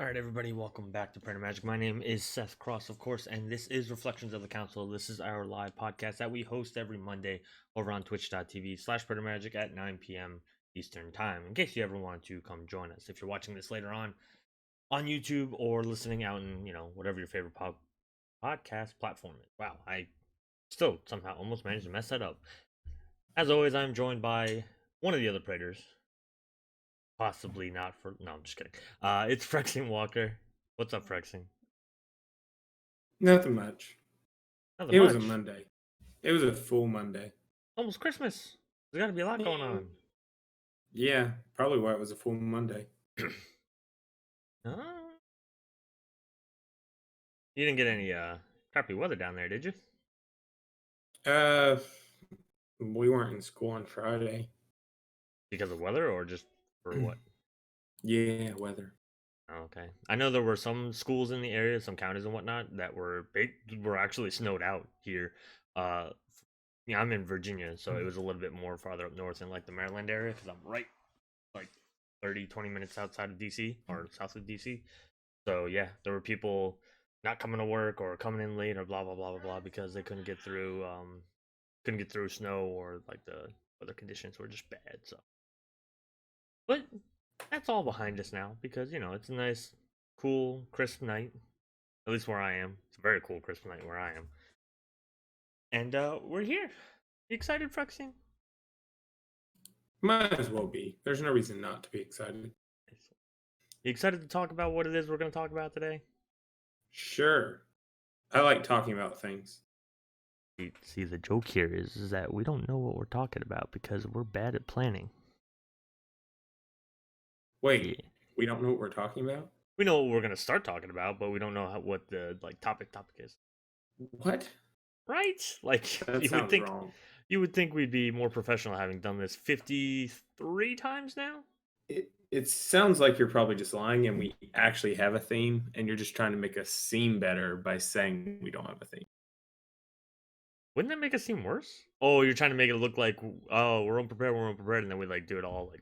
All right, everybody, welcome back to Praetor Magic. My name is Seth Cross, of course, and this is Reflections of the Council. This is our live podcast that we host every Monday over on twitch.tv/Praetor Magic at 9 p.m. Eastern Time, in case you ever want to come join us. If you're watching this later on YouTube or listening out in, whatever your favorite podcast platform is. Wow, I still somehow almost managed to mess that up. As always, I'm joined by one of the other Praetors. Possibly not for... No, I'm just kidding. It's Phyrexian Walker. What's up, Phyrexian? Nothing much. Nothing It much. was a Monday. It was a full Monday. Almost Christmas. There's got to be a lot going on. Yeah, probably why it was a full Monday. You didn't get any crappy weather down there, did you? We weren't in school on Friday. Because of weather or just for what? Yeah, weather. Oh, okay. I know there were some schools in the area, some counties and whatnot, that were actually snowed out here. I'm in Virginia, so it was a little bit more farther up north in like the Maryland area because I'm right like 20 minutes outside of DC or south of DC. So yeah, there were people not coming to work or coming in late or blah blah blah blah blah because they couldn't get through snow, or like the weather conditions were just bad. So, but that's all behind us now because it's a nice, cool, crisp night. At least where I am, it's a very cool, crisp night where I am, and we're here. You excited, Phyrexian? Might as well be. There's no reason not to be excited. You excited to talk about what it is we're going to talk about today? Sure. I like talking about things. See, the joke here is that we don't know what we're talking about because we're bad at planning. Wait, yeah. We don't know what we're talking about? We know what we're going to start talking about, but we don't know what the topic is. What? Right? Like, that sounds wrong. You would think we'd be more professional having done this 53 times now? It sounds like you're probably just lying and we actually have a theme and you're just trying to make us seem better by saying we don't have a theme. Wouldn't that make us seem worse? Oh, you're trying to make it look like, oh, we're unprepared, and then we do it all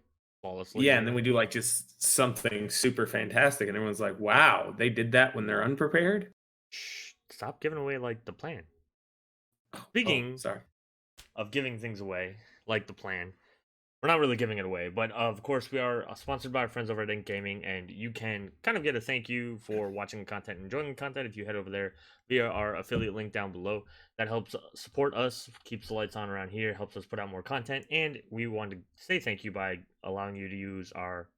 flawlessly. Yeah, and then we do just something super fantastic and everyone's like, wow, they did that when they're unprepared? Shh, stop giving away the plan. Speaking of giving things away, like the plan, we're not really giving it away, but of course we are sponsored by our friends over at Addict Gaming, and you can kind of get a thank you for watching the content and enjoying the content if you head over there via our affiliate link down below. That helps support us, keeps the lights on around here, helps us put out more content, and we want to say thank you by allowing you to use our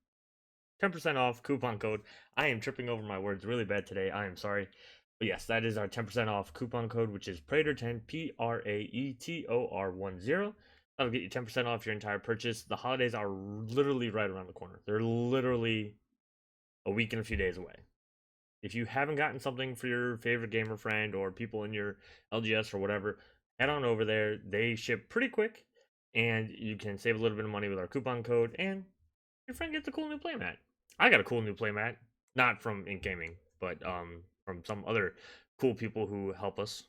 10% off coupon code. I am tripping over my words really bad today. I am sorry. But yes, that is our 10% off coupon code, which is Praetor10, Praetor10. That'll get you 10% off your entire purchase. The holidays are literally right around the corner. They're literally a week and a few days away. If you haven't gotten something for your favorite gamer friend or people in your LGS or whatever, head on over there. They ship pretty quick, and you can save a little bit of money with our coupon code, and your friend gets a cool new playmat. I got a cool new playmat, not from Ink Gaming, but from some other cool people who help us.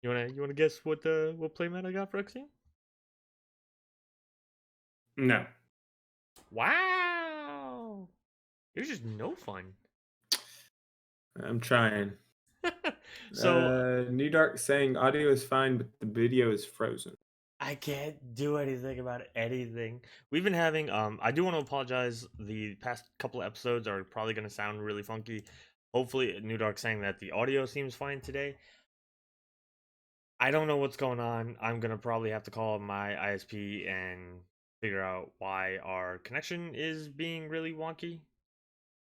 You wanna guess what playmat I got for Phyrexian? No. Wow, you're just no fun. I'm trying. So New Dark saying audio is fine, but the video is frozen. I can't do anything about anything. We've been having I do want to apologize. The past couple of episodes are probably going to sound really funky. Hopefully New Dark saying that the audio seems fine today. I don't know what's going on. I'm going to probably have to call my ISP and figure out why our connection is being really wonky.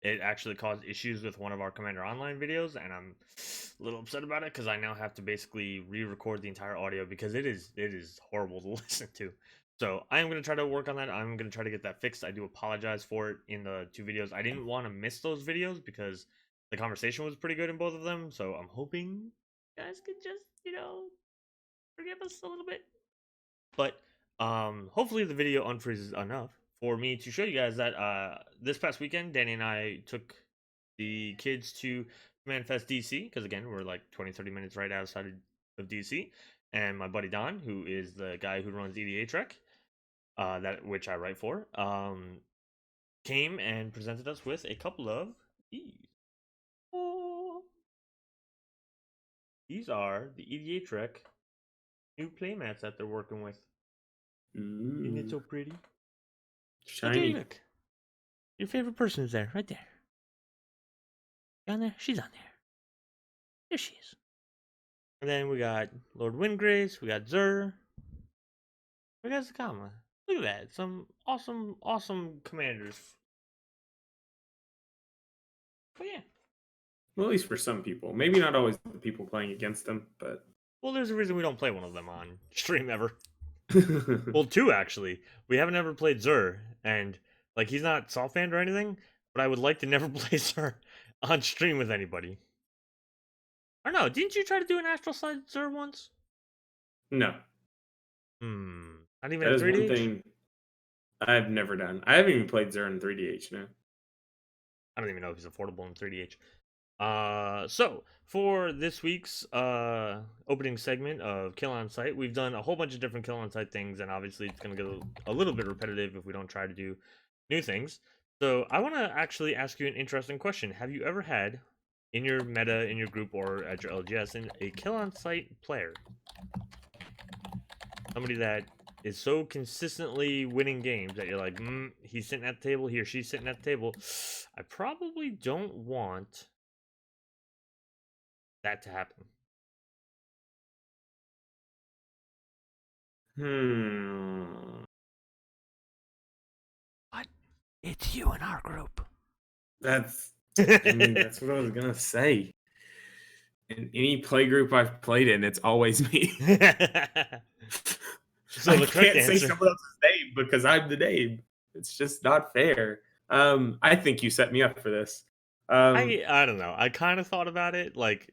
It actually caused issues with one of our Commander Online videos, and I'm a little upset about it because I now have to basically re-record the entire audio because it is horrible to listen to. So I am going to try to work on that. I'm going to try to get that fixed. I do apologize for it in the two videos. I didn't want to miss those videos because the conversation was pretty good in both of them. So I'm hoping you guys could just, forgive us a little bit. But hopefully the video unfreezes enough for me to show you guys that this past weekend, Danny and I took the kids to Manifest DC, because again, we're 20-30 minutes right outside of DC, and my buddy Don, who is the guy who runs EDA Trek, which I write for, came and presented us with a couple of these. Oh, these are the EDH Rec new playmats that they're working with. Isn't it Ooh, so pretty? Look, there you shiny. look. Your favorite person is there, right there. You on there? She's on there. There she is. And then we got Lord Windgrace, we got Zur, we got Zakama. Look at that. Some awesome commanders. But yeah. Well, at least for some people. Maybe not always the people playing against them, but. Well, there's a reason we don't play one of them on stream ever. Well, two actually. We haven't ever played Zur, and like he's not soft banned or anything, but I would like to never play Zur on stream with anybody. I don't know. Didn't you try to do an Astral Side Zur once? No. Not even That in is one 3DH? thing I've never done. I haven't even played Zur in 3DH now. I don't even know if he's affordable in 3DH. So for this week's opening segment of Kill on Site, we've done a whole bunch of different Kill on Site things, and obviously it's gonna get a little bit repetitive if we don't try to do new things. So I want to actually ask you an interesting question. Have you ever had in your meta, in your group, or at your LGS, a Kill on Site player, somebody that is so consistently winning games that you're like, he's sitting at the table, he or she's sitting at the table. I probably don't want that to happen. What? It's you in our group. That's I mean, that's what I was gonna say. In any play group I've played in, it's always me. So I the correct can't say answer. someone else's name because I'm the name. It's just not fair. I think you set me up for this. I don't know. I kind of thought about it like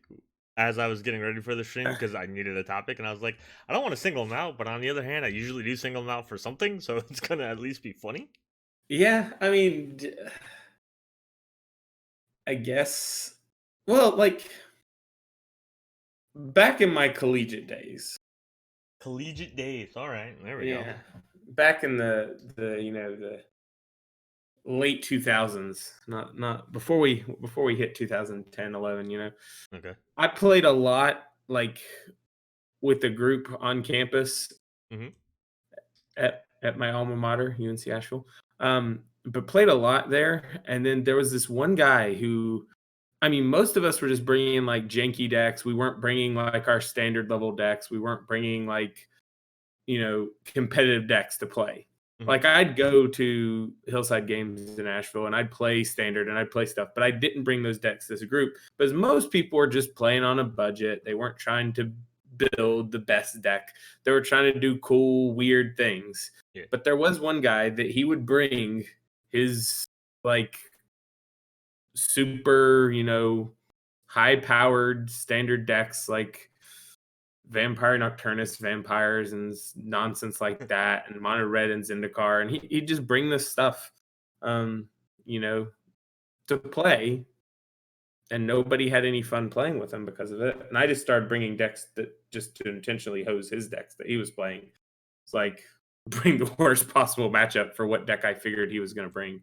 as I was getting ready for the stream because I needed a topic, and I was like, I don't want to single them out, but on the other hand, I usually do single them out for something, so it's gonna at least be funny. Yeah, I mean, I guess. Well, like back in my collegiate days. Collegiate days. All right, there we go. Yeah, back in the late 2000s, not before we hit 2010, 11. Okay. I played a lot like with the group on campus Mm-hmm. at my alma mater, UNC Asheville. But played a lot there, and then there was this one guy who, I mean, most of us were just bringing like janky decks. We weren't bringing like our standard level decks. We weren't bringing like competitive decks to play. Mm-hmm. Like I'd go to Hillside Games in Asheville and I'd play standard and I'd play stuff, but I didn't bring those decks as a group because most people were just playing on a budget. They weren't trying to build the best deck. They were trying to do cool, weird things. Yeah. But there was one guy that he would bring his like super, high powered standard decks like Vampire Nocturnus vampires and nonsense like that, and Mono Red and Zendikar, and he'd just bring this stuff, um, you know, to play, and nobody had any fun playing with him because of it. And I just started bringing decks that just to intentionally hose his decks that he was playing. It's like bring the worst possible matchup for what deck I figured he was going to bring,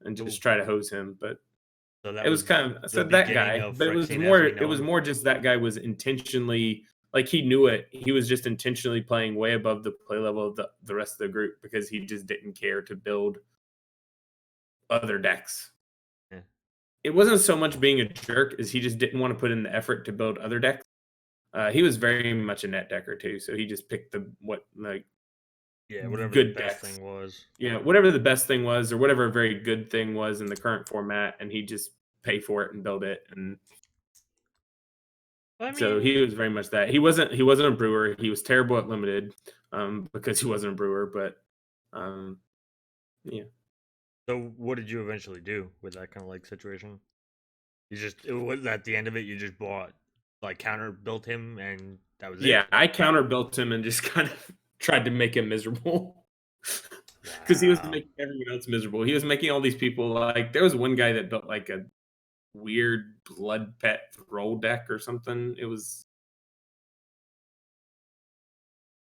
and Ooh. just try to hose him. But So that it was was kind of the so that beginning guy, of but it was Phyrexian as more we it know was him. more just that guy was intentionally like he knew it. He was just intentionally playing way above the play level of the rest of the group because he just didn't care to build other decks. Yeah. It wasn't so much being a jerk as he just didn't want to put in the effort to build other decks. He was very much a net decker too, so he just picked Yeah, whatever the good best decks. thing was. Whatever the best thing was or whatever a very good thing was in the current format, and he just pay for it and build it. And I so mean, he was very much that. He wasn't a brewer. He was terrible at limited because he wasn't a brewer. But yeah. so what did you eventually do with that kind of like situation? It was at the end of it, you just bought like counter built him, and that was it. Yeah, I counter built him and just kind of tried to make him miserable because he was Wow. making everyone else miserable. He was making all these people like there was one guy that built like a weird blood pet roll deck or something. It was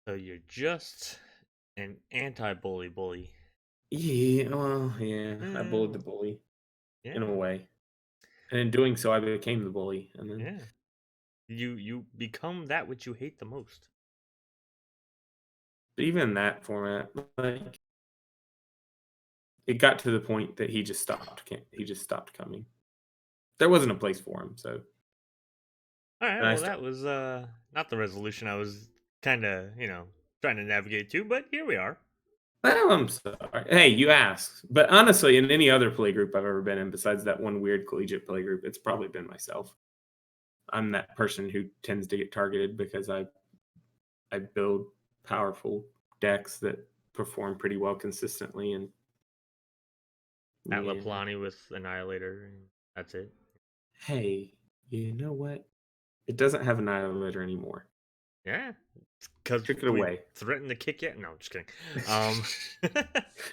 So you're just an anti-bully bully. Yeah, well, yeah, I bullied the Eh, bully in a yeah, way, and in doing so, I became the bully, and then yeah. You become that which you hate the most. but even in that format, like, it got to the point that he just stopped coming. There wasn't a place for him, so All right, and I well, stopped. that was not the resolution I was kind of, trying to navigate to, but here we are. Well, I'm sorry. Hey, you asked. But honestly, in any other play group I've ever been in, besides that one weird collegiate play group, it's probably been myself. I'm that person who tends to get targeted because I build powerful decks that perform pretty well consistently, and At yeah. Laplani with Annihilator, and that's it. Hey, you know what? It doesn't have Annihilator anymore. Yeah, because Took it we away. threatened the kick yet. No, I'm just kidding.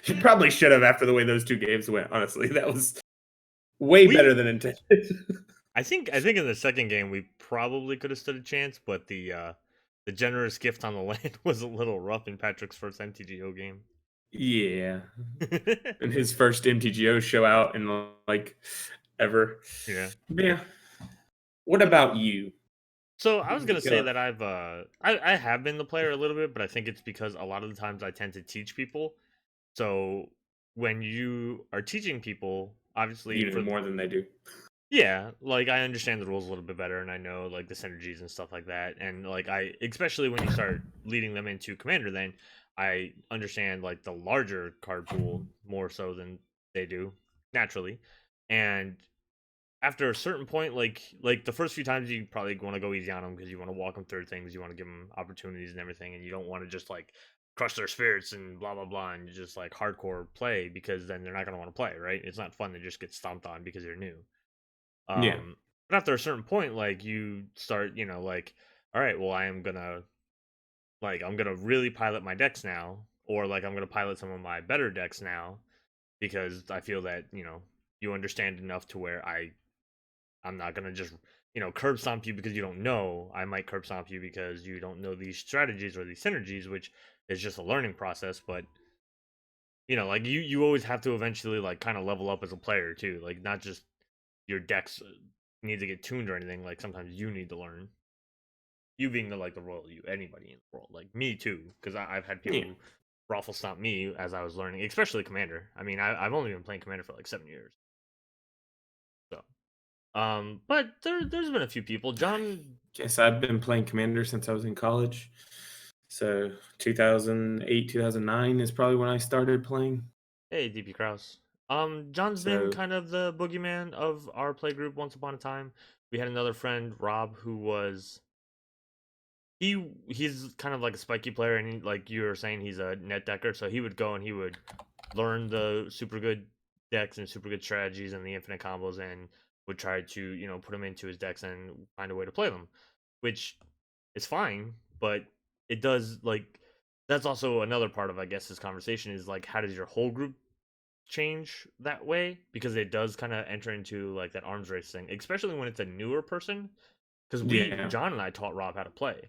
You probably should have after the way those two games went. Honestly, that was way better we than intended. I think in the second game we probably could have stood a chance, but the generous gift on the land was a little rough in Patrick's first MTGO game. Yeah, and his first MTGO show out in like ever. Yeah. Yeah. What about you? So I was gonna say Yeah. that I have been the player a little bit, but I think it's because a lot of the times I tend to teach people. So when you are teaching people, obviously You know for more than they do. yeah, like I understand the rules a little bit better and I know like the synergies and stuff like that. And like I especially when you start leading them into commander then I understand like the larger card pool more so than they do naturally. And after a certain point, like the first few times, you probably want to go easy on them because you want to walk them through things, you want to give them opportunities and everything, and you don't want to just like crush their spirits and blah blah blah, and just like hardcore play because then they're not gonna want to play, right? It's not fun to just get stomped on because you're new. Yeah. But after a certain point, like you start, like, all right, well, I'm gonna really pilot my decks now, or like I'm gonna pilot some of my better decks now because I feel that you understand enough to where I'm not gonna just curb stomp you because you don't know. I might curb stomp you because you don't know these strategies or these synergies, which is just a learning process. But like you always have to eventually like kind of level up as a player too. Like not just your decks need to get tuned or anything. Like sometimes you need to learn. You being the royal you, anybody in the world, like me too, because I've had Yeah. people raffle stomp me as I was learning, especially Commander. I mean, I've only been playing Commander for like 7 years, so. But there's been a few people. John. Guess I've been playing Commander since I was in college. So 2008, 2009 is probably when I started playing. Hey, DP Kraus. John's been So kind of the boogeyman of our play group once upon a time. We had another friend, Rob, who was he's kind of like a spiky player, and like you were saying, he's a net decker. So he would go and he would learn the super good decks and super good strategies and the infinite combos, and would try to put them into his decks and find a way to play them, which is fine. But it does like that's also another part of I guess this conversation is like how does your whole group change that way because it does kind of enter into like that arms race thing, especially when it's a newer person. Because yeah. John and I taught Rob how to play,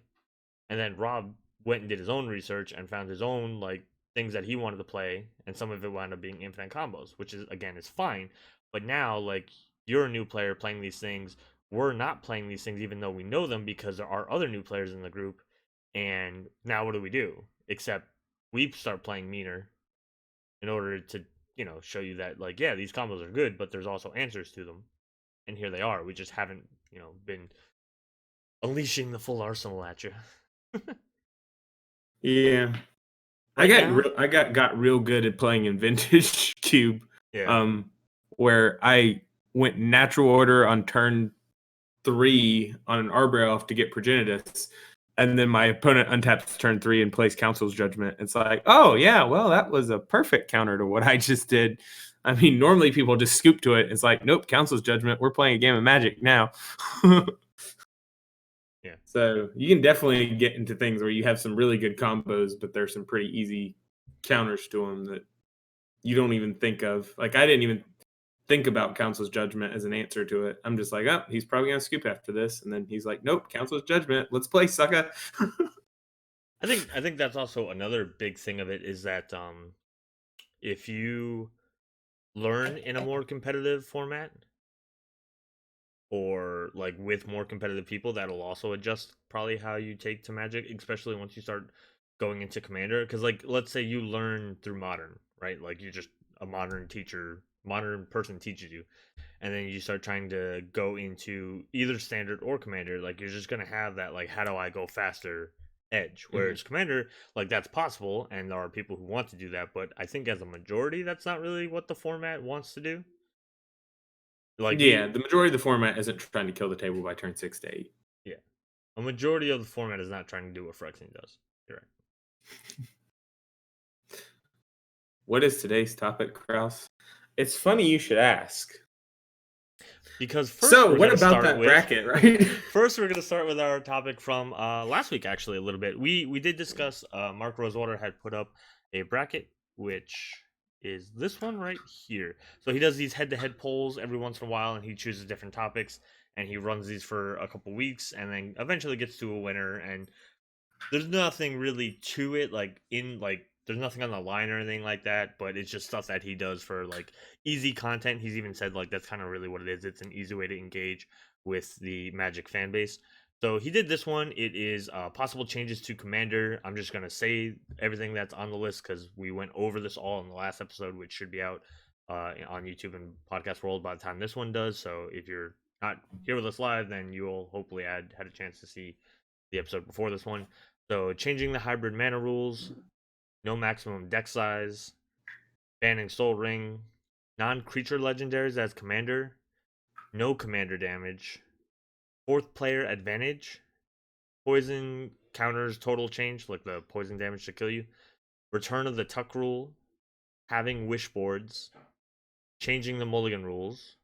and then Rob went and did his own research and found his own like things that he wanted to play, and some of it wound up being infinite combos, which is again is fine. But now like you're a new player playing these things, we're not playing these things even though we know them because there are other new players in the group, and now what do we do? Except we start playing meaner in order to show you that like yeah these combos are good but there's also answers to them, and here they are. We just haven't been unleashing the full arsenal at you. Yeah. Right now. I got real good at playing in Vintage Cube, Yeah. um, where I went natural order on turn 3 on an Arbor Elf to get Progenitus, and then my opponent untaps turn 3 and plays Council's Judgment. It's like, oh yeah, well that was a perfect counter to what I just did. I mean, normally people just scoop to it. It's like, nope, Council's Judgment. We're playing a game of Magic now. Yeah. So you can definitely get into things where you have some really good combos, but there's some pretty easy counters to them that you don't even think of. Like I didn't even think about Council's Judgment as an answer to it. I'm just like, oh, he's probably gonna scoop after this, and then he's like, nope, Council's Judgment. Let's play, sucker. I think that's also another big thing of it is that if you learn in a more competitive format or like with more competitive people, that'll also adjust probably how you take to Magic, especially once you start going into Commander. Because like, let's say you learn through Modern, right? Like you just a modern person teaches you, and then you start trying to go into either Standard or Commander. Like you're just gonna have that like, how do I go faster edge? Mhm. Whereas Commander, like that's possible, and there are people who want to do that, but I think as a majority, that's not really what the format wants to do. Like Yeah, the the majority of the format isn't trying to kill the table by turn 6 to 8. Yeah. A majority of the format is not trying to do what Phyrexian does. You're right. What is today's topic, Kraus? It's funny you should ask. Because first So, we're what gonna about start that with bracket, right? first we're gonna start with our topic from last week actually a little bit. We did discuss Mark Rosewater had put up a bracket which is this one right here. So he does these head-to-head polls every once in a while and he chooses different topics and he runs these for a couple weeks and then eventually gets to a winner. And there's nothing really to it, there's nothing on the line or anything like that, but it's just stuff that he does for like easy content. He's even said like that's kind of really what it is. It's an easy way to engage with the Magic fan base. So he did this one. It is possible changes to Commander. I'm just gonna say everything that's on the list because we went over this all in the last episode, which should be out on YouTube and Podcast World by the time this one does. So if you're not here with us live, then you'll hopefully had a chance to see the episode before this one. So changing the hybrid mana rules, no maximum deck size, banning Soul Ring, non-creature legendaries as commander, no commander damage, fourth player advantage, poison counters total change, like the poison damage to kill you, return of the tuck rule, having wish boards, changing the mulligan rules,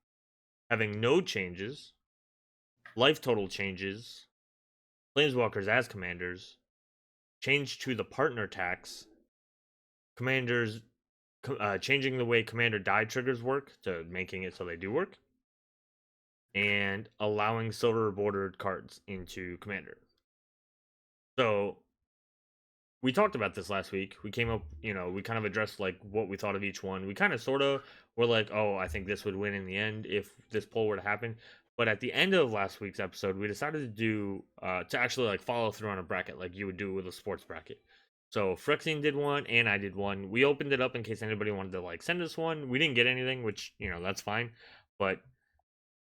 having no changes, life total changes, planeswalkers as commanders, change to the partner tax, commanders changing the way commander die triggers work to making it so they do work, and allowing silver bordered cards into commander. So we talked about this last week. We came up, we kind of addressed like what we thought of each one. We kind of sort of were like, oh, I think this would win in the end if this poll were to happen. But at the end of last week's episode, we decided to do to actually like follow through on a bracket like you would do with a sports bracket. So Phyrexian did one and I did one. We opened it up in case anybody wanted to like send us one. We didn't get anything, which that's fine. But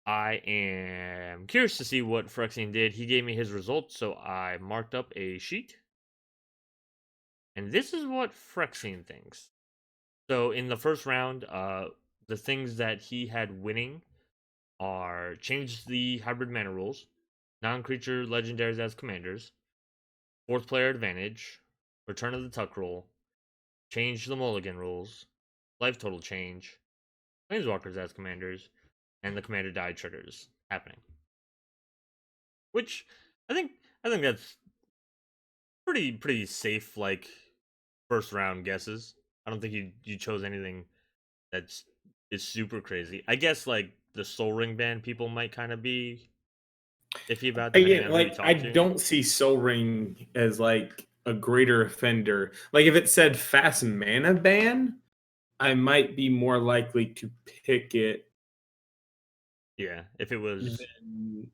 I am curious to see what Phyrexian did. He gave me his results, so I marked up a sheet. And this is what Phyrexian thinks. So in the first round, the things that he had winning are change the hybrid mana rules, non-creature legendaries as commanders, fourth player advantage, return of the tuck rule, change the mulligan rules, life total change, planeswalkers as commanders, and the commander die triggers happening. Which I think that's pretty safe like first round guesses. I don't think you chose anything that's is super crazy. I guess like the Soul Ring band people might kind of be iffy about depending Again, on who you like I talk to. don't see Soul Ring as like a greater offender. Like if it said fast mana ban, I might be more likely to pick it Yeah, if it was than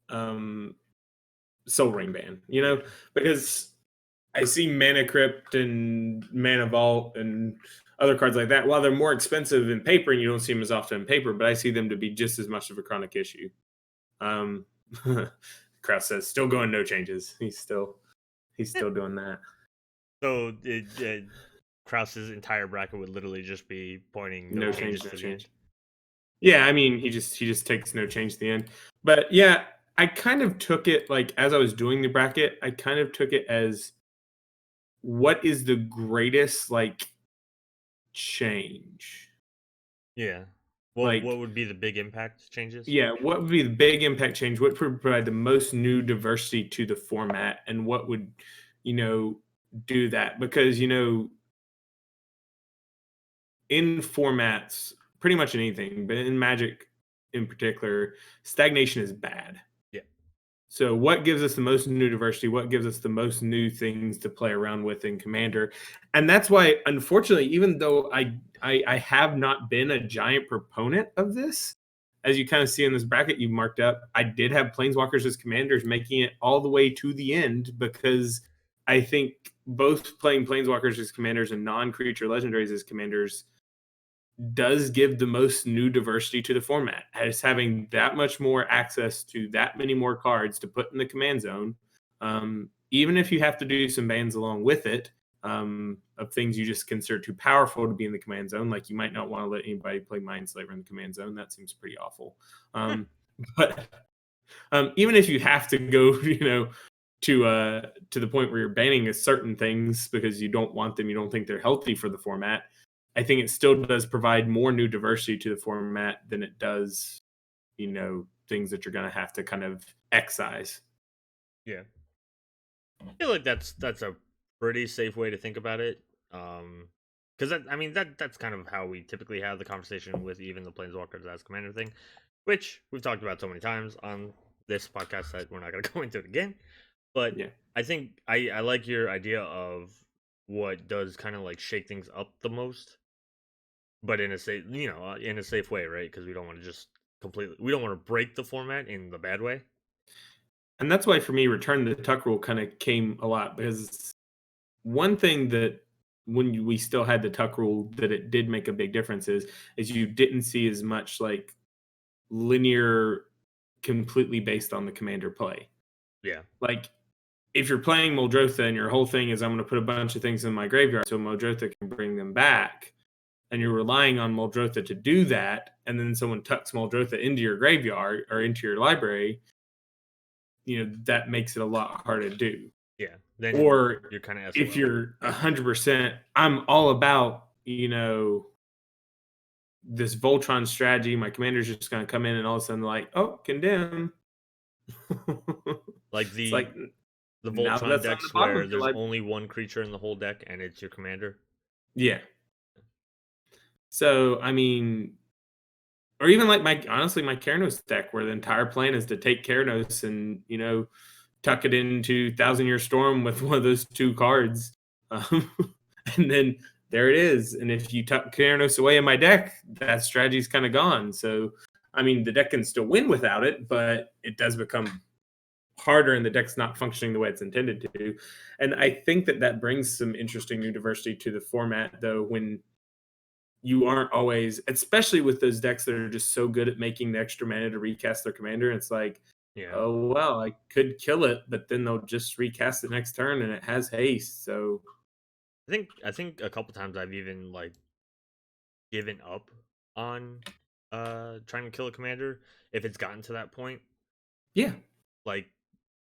um Soul Ring ban, yeah. because I see Mana Crypt and Mana Vault and other cards like that. While they're more expensive in paper and you don't see them as often in paper, but I see them to be just as much of a chronic issue. Um, Kraus says still going no changes. He's still doing that. So Krause's entire bracket would literally just be pointing no No change, changes no to the end. change. Yeah, I mean he just takes no change to the end. But yeah, I kind of took it like as I was doing the bracket, I kind of took it as what is the greatest like change? Yeah. What Like would be the big impact changes? yeah, what would be the big impact change? What would provide the most new diversity to the format and what would, you know, do that? Because, in formats, pretty much anything, but in Magic in particular, stagnation is bad. Yeah. So what gives us the most new diversity? What gives us the most new things to play around with in Commander? And that's why, unfortunately, even though I have not been a giant proponent of this, as you kind of see in this bracket you marked up, I did have Planeswalkers as commanders, making it all the way to the end because I think both playing Planeswalkers as commanders and non-creature legendaries as commanders does give the most new diversity to the format, as having that much more access to that many more cards to put in the command zone. Even if you have to do some bans along with it, of things you just consider too powerful to be in the command zone, like you might not want to let anybody play Mindslaver in the command zone. That seems pretty awful. Hmm. But even if you have to go, to the point where you're banning certain things because you don't want them, you don't think they're healthy for the format. I think it still does provide more new diversity to the format than it does, things that you're going to have to kind of excise. Yeah, I feel like that's a pretty safe way to think about it. Because I mean that's kind of how we typically have the conversation with even the Planeswalkers as commander thing, which we've talked about so many times on this podcast that we're not going to go into it again. But Yeah. I think I like your idea of what does kind of like shake things up the most, but in a safe in a safe way, right? Because we don't want to just completely we don't want to break the format in the bad way. And that's why for me, Return to the Tuck rule kind of came a lot because one thing that when we still had the Tuck rule that it did make a big difference is you didn't see as much like linear completely based on the commander play. Yeah, Like if you're playing Muldrotha and your whole thing is I'm going to put a bunch of things in my graveyard so Muldrotha can bring them back, and you're relying on Muldrotha to do that, and then someone tucks Muldrotha into your graveyard or into your library, that makes it a lot harder to do. yeah. Then Or you're kind of if SOL. you're 100%, I'm all about, this Voltron strategy. My commander's just going to come in and all of a sudden, like, oh, condemn. Like It's like, the now Voltron that's on the decks bottom where of your there's library. only one creature in the whole deck and it's your commander. Yeah. So, I mean, or even like honestly, my Keranos deck, where the entire plan is to take Keranos and, tuck it into Thousand Year Storm with one of those two cards. Um, and then there it is. And if you tuck Keranos away in my deck, that strategy's kind of gone. So, I mean, the deck can still win without it, but it does become harder and the deck's not functioning the way it's intended to. And I think that brings some interesting new diversity to the format, though, when you aren't always, especially with those decks that are just so good at making the extra mana to recast their commander. It's like, Yeah. oh well, I could kill it, but then they'll just recast it next turn and it has haste. So I think a couple times I've even like given up on trying to kill a commander if it's gotten to that point. yeah, Like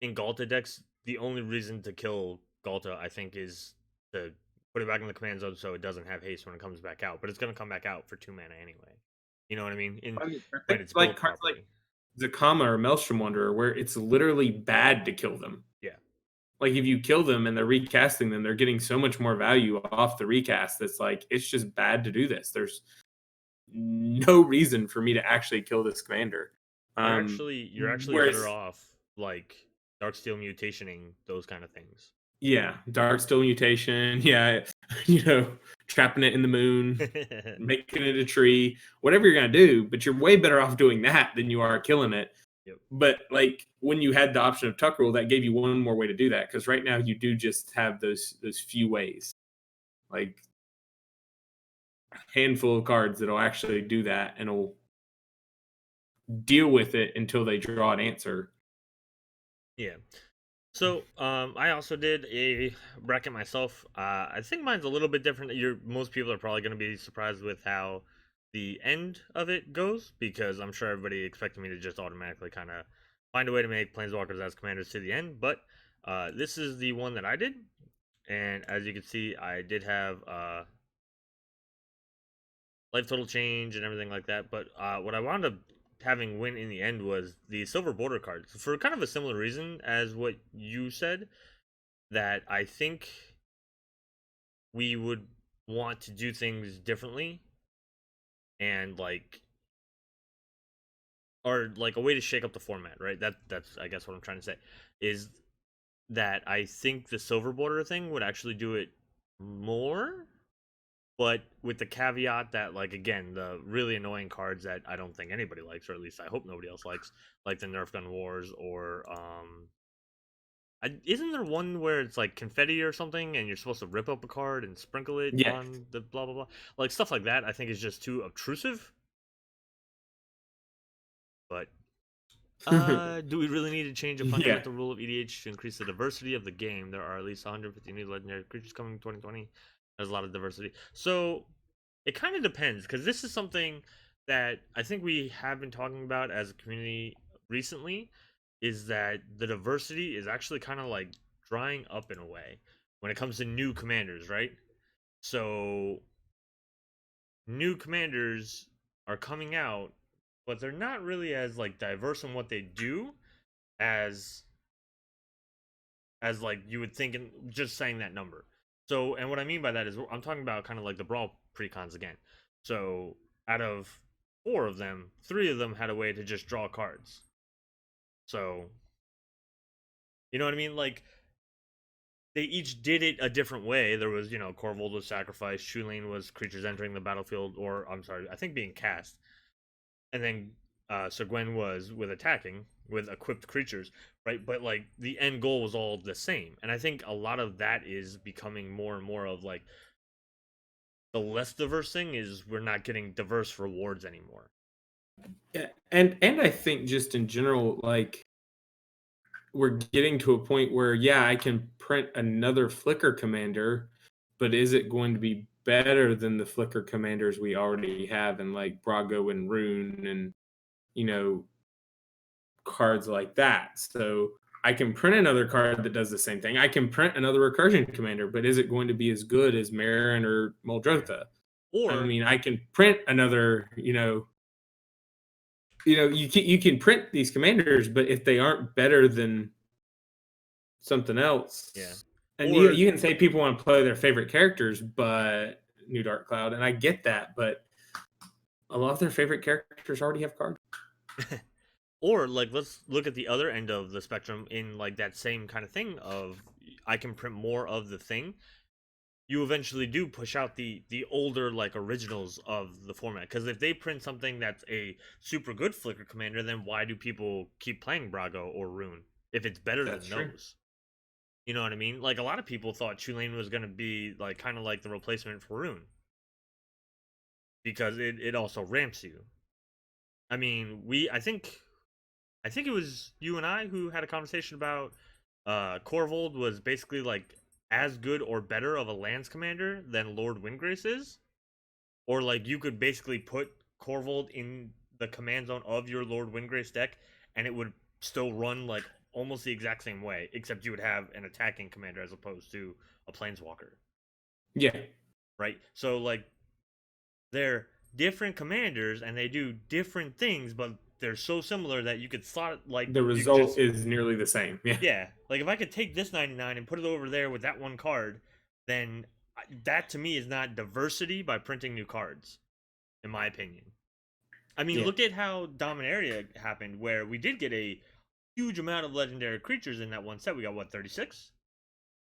in Galta decks, the only reason to kill Galta I think is to put it back in the command zone so it doesn't have haste when it comes back out. But it's gonna come back out for 2 mana anyway. You know what I mean? I mean, I When think it's like built cards like properly. Zakama or Maelstrom Wanderer, where it's literally bad to kill them. Yeah. Like if you kill them and they're recasting them, they're getting so much more value off the recast. That's like it's just bad to do this. There's no reason for me to actually kill this commander. You're actually better Whereas, off like Darksteel mutationing those kind of things. yeah, Darkstone mutation, yeah, you know, trapping it in the moon, making it a tree, whatever you're gonna do, but you're way better off doing that than you are killing it. Yep. But like when you had the option of tuck rule, that gave you one more way to do that because right now you do just have those few ways, like a handful of cards that'll actually do that and will deal with it until they draw an answer. Yeah. So, I also did a bracket myself. I think mine's a little bit different. Most people are probably going to be surprised with how the end of it goes because I'm sure everybody expected me to just automatically kind of find a way to make planeswalkers as commanders to the end. But this is the one that I did, and as you can see, I did have life total change and everything like that. But what I wound up having win in the end was the silver border cards for kind of a similar reason as what you said, that I think we would want to do things differently and like or like a way to shake up the format, right? That's I guess what I'm trying to say is that I think the silver border thing would actually do it more, but with the caveat that, like, again, the really annoying cards that I don't think anybody likes, or at least I hope nobody else likes, like the Nerf Gun Wars, or isn't there one where it's like confetti or something, and you're supposed to rip up a card and sprinkle it Yeah. on the blah blah blah, like stuff like that? I think is just too obtrusive. But do we really need to change a Yeah. fundamental rule of EDH to increase the diversity of the game? There are at least 150 new legendary creatures coming in 2020. There's a lot of diversity. So it kind of depends, because this is something that I think we have been talking about as a community recently, is that the diversity is actually kind of like drying up in a way when it comes to new commanders, right? So new commanders are coming out, but they're not really as like diverse in what they do as like you would think in just saying that number. So, and what I mean by that is I'm talking about kind of like the brawl precons again. So, out of 4 of them, 3 of them had a way to just draw cards. So, you know what I mean? Like they each did it a different way. There was, Corvold was sacrificed, Shulane was creatures entering the battlefield, or I'm sorry, I think being cast, and then Sir Gwen was with attacking with equipped creatures, right? But like the end goal was all the same, and I think a lot of that is becoming more and more of like the less diverse thing is we're not getting diverse rewards anymore. Yeah. And I think just in general, like we're getting to a point where yeah, I can print another Flicker commander, but is it going to be better than the Flicker commanders we already have in like Brago and Rune and you know cards like that? So I can print another card that does the same thing. I can print another recursion commander, but is it going to be as good as Marin or Yeah. Muldrotha? I Or mean, I can print another, you can print these commanders, but if they aren't better than something yeah. else, and you Or you can say people want to play their favorite characters, but New Dark Cloud, and I get that, but a lot of their favorite characters already have cards. or like let's look at the other end of the spectrum in like that same kind of thing of I can print more of the thing. You eventually do push out the older like originals of the format, because if they print something that's a super good Flicker commander, then why do people keep playing Brago or Rune if it's better That's than true. those? You know what I mean? Like a lot of people thought Tulane was going to be like kind of like the replacement for Rune, because it also ramps you. I mean, I think it was you and I who had a conversation about Corvold was basically like as good or better of a lands commander than Lord Windgrace is, or like you could basically put Corvold in the command zone of your Lord Windgrace deck, and it would still run like almost the exact same way, except you would have an attacking commander as opposed to a planeswalker, Yeah, right? So like they're different commanders and they do different things, but they're so similar that you could slot like the you could result just, is nearly the same. Yeah, yeah, like if I could take this 99 and put it over there with that one card, then that to me is not diversity by printing new cards, in my opinion. I mean, yeah. look at how Dominaria happened, where we did get a huge amount of legendary creatures in that one set. We got what, 36?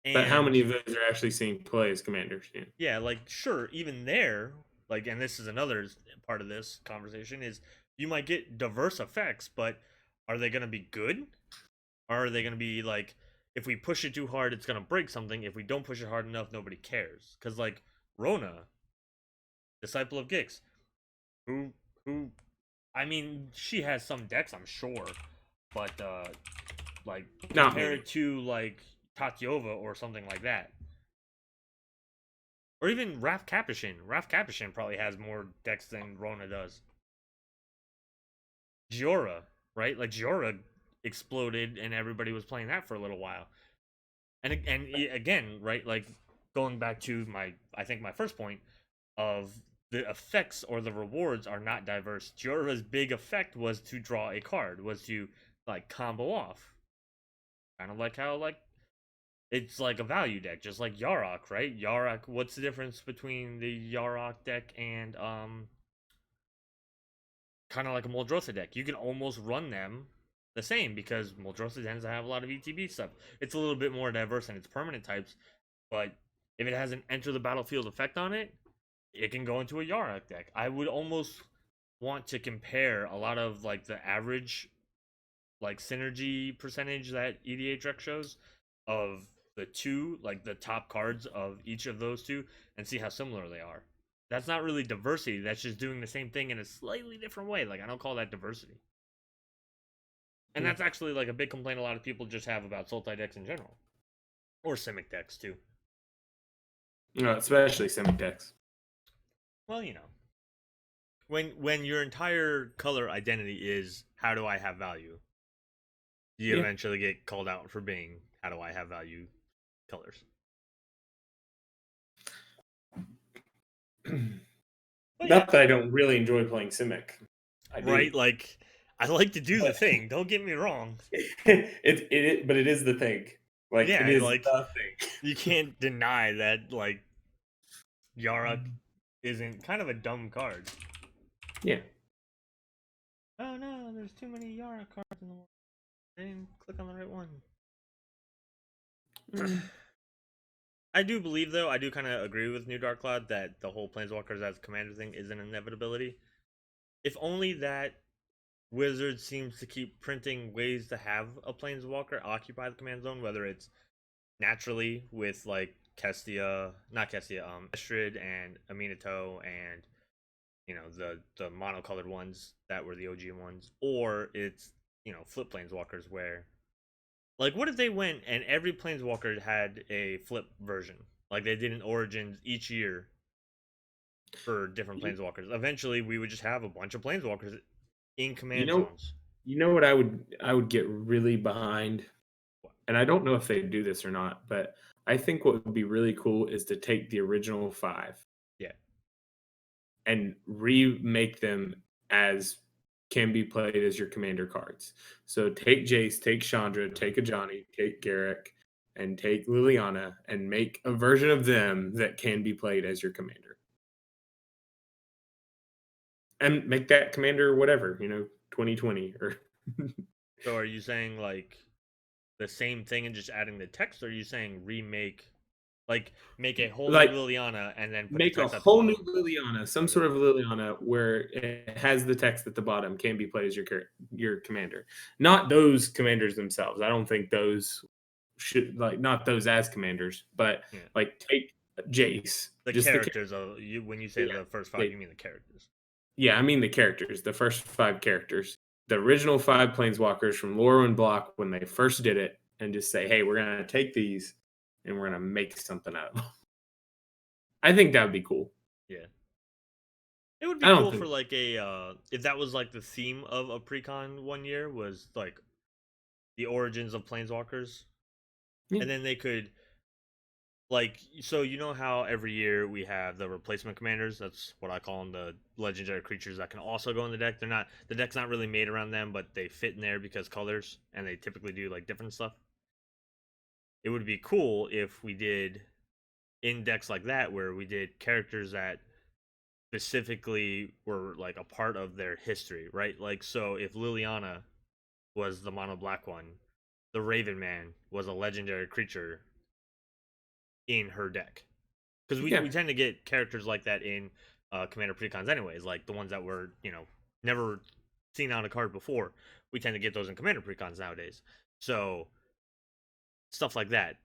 But how And many of those are actually seeing play as commanders? Yeah, yeah, like sure, even there, like, and this is another part of this conversation is you might get diverse effects, but are they going to be good? Or are they going to be like, if we push it too hard, it's going to break something. If we don't push it hard enough, nobody cares. Because like Rona, disciple of Gix, who who, I mean, she has some decks, I'm sure, but like not compare many. it to like Tatyova or something like that, or even Raf Capuchin. Raf Capuchin probably has more decks than Rona does. Giora, right? Like Giora exploded, and everybody was playing that for a little while. And again, right? Like going back to I think my first point of the effects or the rewards are not diverse. Giora's big effect was to draw a card, was to like combo off, kind of like how like it's like a value deck, just like Yarok, right? Yarok. What's the difference between the Yarok deck and kind of like a Muldrotha deck. You can almost run them the same because Muldrotha tends to have a lot of ETB stuff. It's a little bit more diverse in its permanent types, but if it has an enter the battlefield effect on it, it can go into a Yarok deck. I would almost want to compare a lot of like the average like synergy percentage that EDH rec shows of the two, like the top cards of each of those two, and see how similar they are. That's not really diversity. That's just doing the same thing in a slightly different way. Like I don't call that diversity. And that's actually like a big complaint a lot of people just have about Sultai decks in general, or Simic decks too. Especially Simic decks. Well, when your entire color identity is how do I have value, you eventually get called out for being how do I have value colors. Not that I don't really enjoy playing Simic. Right? Like, I like to do the thing. Don't get me wrong. But it is the thing. Like, yeah, it is like, the thing. You can't deny that, like, Yarok isn't kind of a dumb card. Yeah. Oh no, there's too many Yarok cards in the world. I didn't click on the right one. I do believe, though, I do kind of agree with New Dark Cloud that the whole Planeswalkers as commander thing is an inevitability. If only that Wizard seems to keep printing ways to have a Planeswalker occupy the command zone, whether it's naturally with like Estrid and Aminato and the monocolored ones that were the OG ones, or it's flip Planeswalkers where like what if they went and every Planeswalker had a flip version like they did in Origins each year for different Planeswalkers. Eventually we would just have a bunch of Planeswalkers in command zones. You know what I would get really behind, and I don't know if they do this or not, but I think what would be really cool is to take the original 5, and remake them as can be played as your commander cards. So take Jace, take Chandra, take Ajani, take Garruk, and take Liliana, and make a version of them that can be played as your commander. And make that commander whatever, 2020 or. So are you saying like the same thing and just adding the text, or are you saying remake, like make a whole new Liliana and then put make the text a whole new Liliana, some sort of Liliana where it has the text at the bottom, can be played as your commander, not those commanders themselves. I don't think those should not those as commanders, but like take Jace, the characters of you. When you say the first 5, you mean the characters? Yeah, I mean the characters, the first 5 characters, the original 5 Planeswalkers from Lore and Block when they first did it, and just say, hey, we're gonna take these and we're gonna make something out of them. I think that would be cool. Yeah. It would be cool for like a if that was like the theme of a precon one year was like the origins of Planeswalkers. And then they could like, so how every year we have the replacement commanders, that's what I call them, the legendary creatures that can also go in the deck. The deck's not really made around them, but they fit in there because colors, and they typically do like different stuff. It would be cool if we did in decks like that where we did characters that specifically were like a part of their history, right? Like, so if Liliana was the mono black one, the Raven Man was a legendary creature in her deck, because we tend to get characters like that in commander precons anyways, like the ones that were never seen on a card before. We tend to get those in commander precons nowadays, so stuff like that.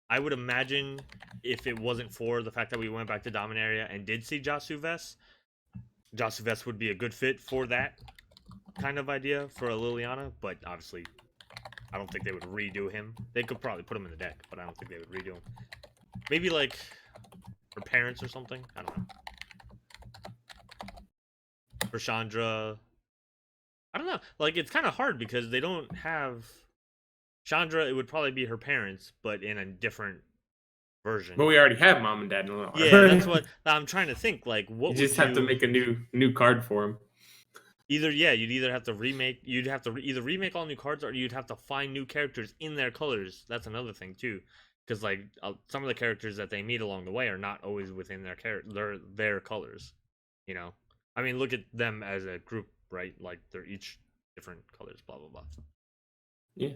I would imagine if it wasn't for the fact that we went back to Dominaria and did see Jasu Vest would be a good fit for that kind of idea for a Liliana, but obviously I don't think they would redo him. They could probably put him in the deck, but I don't think they would redo him. Maybe like her parents or something. I don't know. For Chandra, I don't know. Like, it's kind of hard because they don't have Chandra. It would probably be her parents, but in a different version. But we already have mom and dad in Liliana. Yeah, that's what I'm trying to think. Like, what you just have to make a new card for him. You'd either have to remake. You'd have to either remake all new cards, or you'd have to find new characters in their colors. That's another thing too. Because like some of the characters that they meet along the way are not always within their colors. I mean, look at them as a group right? Like they're each different colors, blah blah blah. Yeah.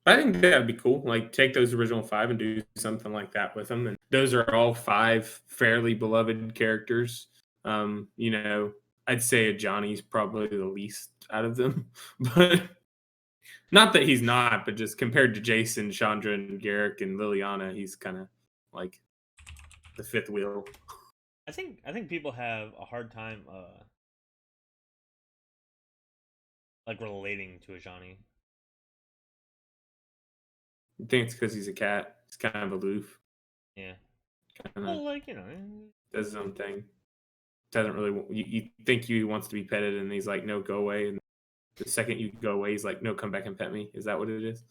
I think that'd be cool. Like, take those original 5 and do something like that with them. And those are all 5 fairly beloved characters. You know, I'd say Johnny's probably the least out of them, but not that he's not, but just compared to Jason, Chandra, and Garrick and Liliana, he's kind of like the fifth wheel. I think people have a hard time like relating to a Johnny. I think it's because he's a cat. He's kind of aloof, Yeah. kind of Well, like does his own thing. Doesn't really. You think he wants to be petted, and he's like, "No, go away." And the second you go away, he's like, "No, come back and pet me." Is that what it is?